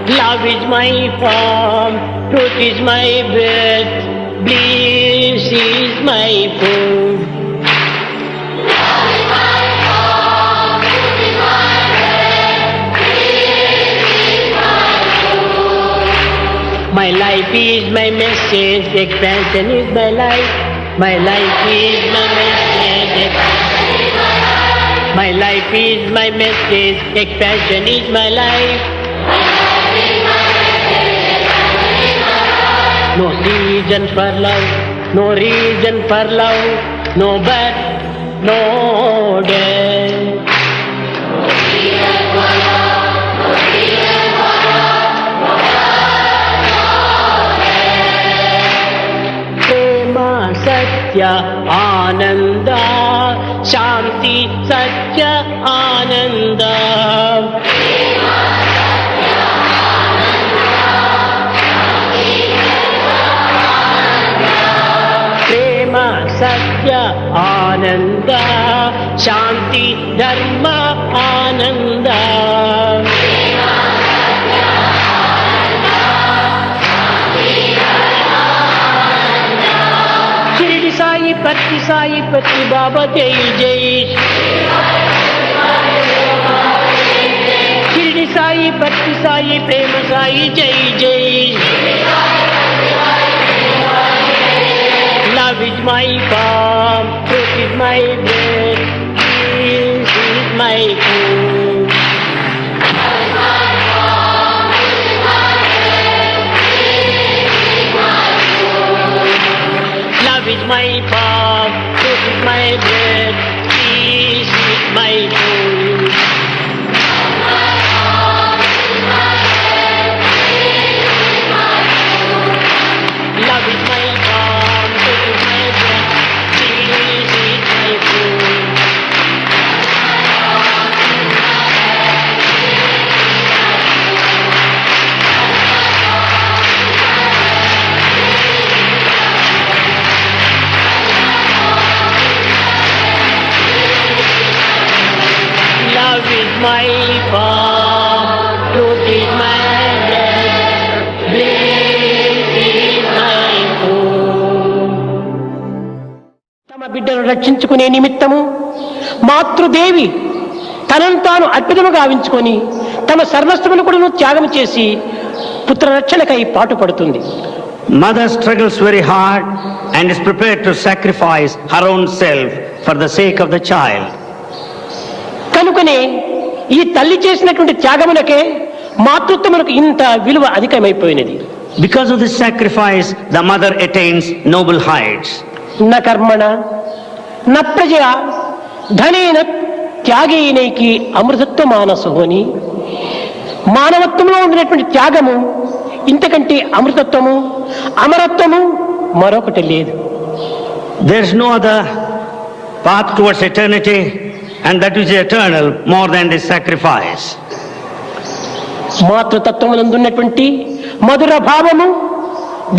Love is my form, truth is my breath, bliss is my food. My life is my message, expansion is my life. My life is my message, expansion is my life. My life is my message, expansion is my life. No reason for love, no reason for love, no birth, no death. सत्य आनंद शांति सत्य आनंद प्रेम सत्य आनंद शांति धर्म आनंद शिरडी साई पत्ती बाबा जय जय शिरडी साई पत्ती साई प्रेम साई जय जय Love is my balm, truth is my bread, peace is my food. Love is my balm, truth is my bread, peace is my food. Love is my balm, truth is my bread, peace is my food. Love is my balm, truth is my bread, bliss is my food. తమ బిడ్డను రక్షించుకునే నిమిత్తము మాతృదేవి తనను తాను అర్పితము గావించుకొని తమ సర్వస్వమును కూడా త్యాగం చేసి పుత్ర రక్షణకై పాటుపడుతుంది. Mother struggles very hard and is prepared to sacrifice her own self for the sake of the child. కనుకనే ఈ తల్లి చేసినటువంటి త్యాగమునకే మాతృత్వమునకు ఇంత విలువ అధికమైపోయినది. Because of this sacrifice, the mother attains noble heights. న కర్మణ న ప్రజ ధనేన త్యాగేనైకి అమృతత్వ మానసు అని మానవత్వంలో ఉండినటువంటి త్యాగము ఇంతకంటే అమృతత్వము అమరత్వము మరొకటి లేదు. There is no other path towards eternity, and that is eternal more than this sacrifice. మాతృతత్వమునందున్నటువంటి మధుర భావము,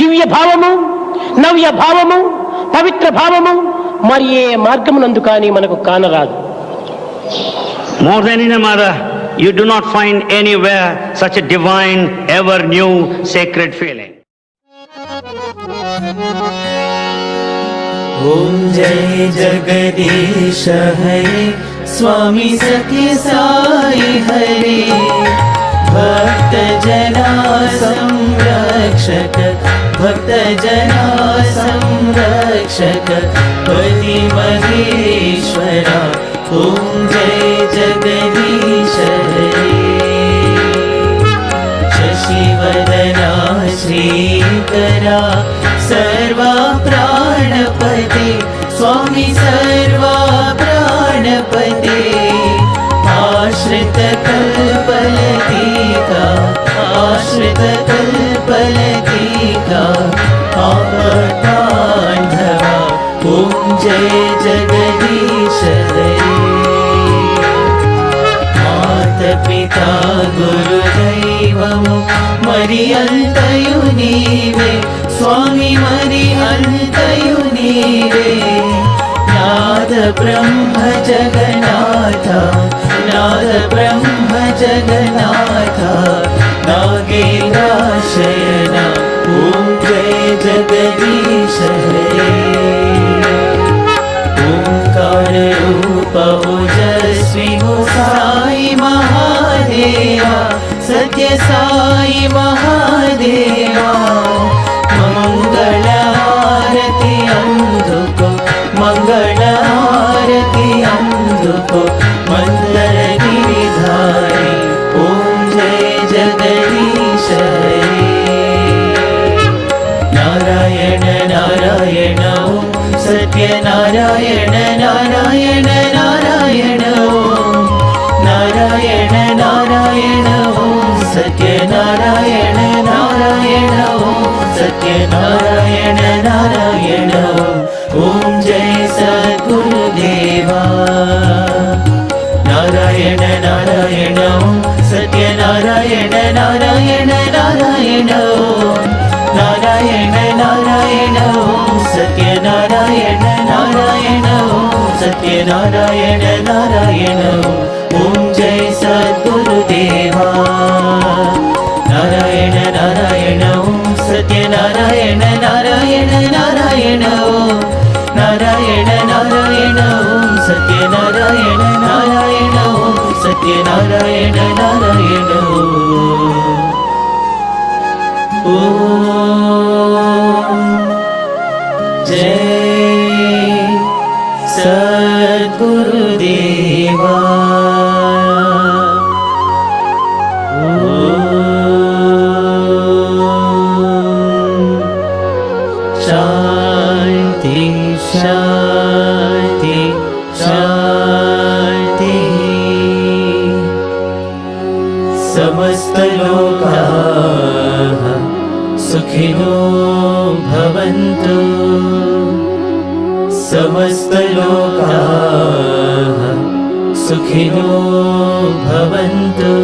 దివ్య భావము, నవ్య భావము, పవిత్ర భావము మరి ఏ మార్గమునందు కానీ మనకు కానరాదు. More than in a mother, you do not find anywhere such a divine, ever new, sacred feeling. ॐ जय जगदीश हरे स्वामी सत्य साई हरे भक्त जना संरक्षक भक्त जना संरक्षक पति महेश्वरा ॐ जय जगदीश हरे शशिवदना श्रीकरा सर्वा प्राणपते स्वामी सर्वा प्राणपते आश्रित कल्पलतिका आश्रित कल्पलतिका आपदान्धवा ॐ जय जगदीश हरे मातपिता गुरुदैवमु मरि अन्तयु नीवे स्वामी मरि अन्तयु नीवे नाद ब्रह्म जगन्नाथ नाद ब्रह्म जगन्नाथ नागेन्द्राशयना ॐ जय जगदीश हरे ओंकार रूप ओजस्वी हो साई महादेवा सत्य साई महादेवा मंगल आरती अंधुको मंगल आरती अंधुको मंदर गिरिधारी ओम जय जगदीश हरे नारायण नारायण ओम सत्य नारायण नारायण नारायण ओम नारायण नारायण ओम सत्य नारायण नारायण ओम सत्य नारायण नारायण ओम सत्यनारायण नारायण ओम जय सद्गुरुदेवा नारायण नारायण ओम सत्यनारायण नारायण नारायण ओम नारायण नारायण ओम सत्यनारायण नारायण ओम सत्यनारायण नारायण ओम जय सद्गुरुदेवा शांति शांति शांति समस्त लोकाः सुखिनो भवन्तु समस्त लोकाः सुखिनो भवन्तु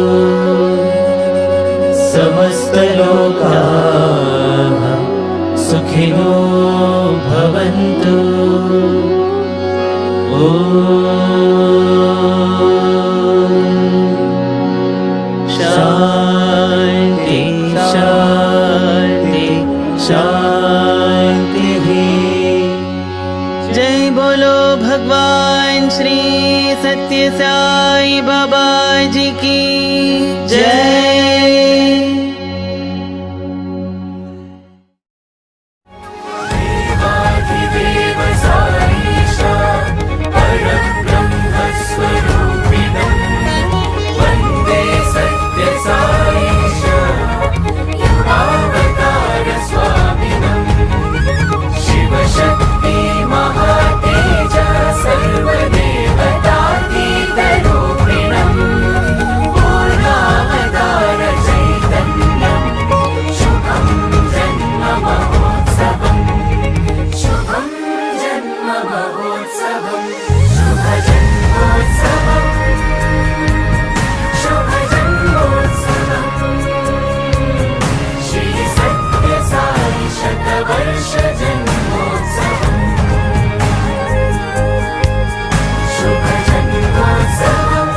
समस्त लोकाः सुखिनो भवन्तु शांति शांति शांति जय बोलो भगवान श्री सत्य साई बाबा जी की जय। देवाधिदेव साईश परब्रह्मस्वरूपिणं वन्दे सत्य साईश युगावतार स्वामिनं शिवशक्ति महातेज सर्वदेवतातीतरूपिणं पूर्णावतार चैतन्यं शुभं जन्म महोत्सवं शुभ जन्मोत्सवं श्री सत्य साई शतवर्ष जन्मोत्सवं शुभ जन्मोत्सवं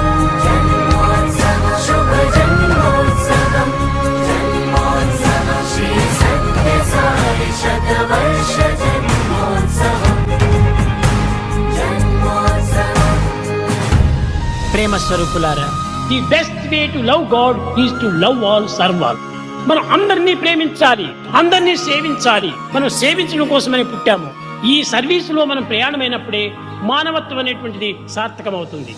शुभ जन्मोत्सवं श्री सत्य साई शतवर्ष जन्मोत्सवं ప్రేమ స్వరూపులారా, the best way to love God is to love all serve all. మనం అందరినీ ప్రేమించాలి, అందరినీ సేవించాలి. మనం సేవించడం కోసమని పుట్టాము. ఈ సర్వీసులో మనం ప్రయాణమైనప్పుడే మానవత్వం అనేటువంటిది సార్థకమవుతుంది.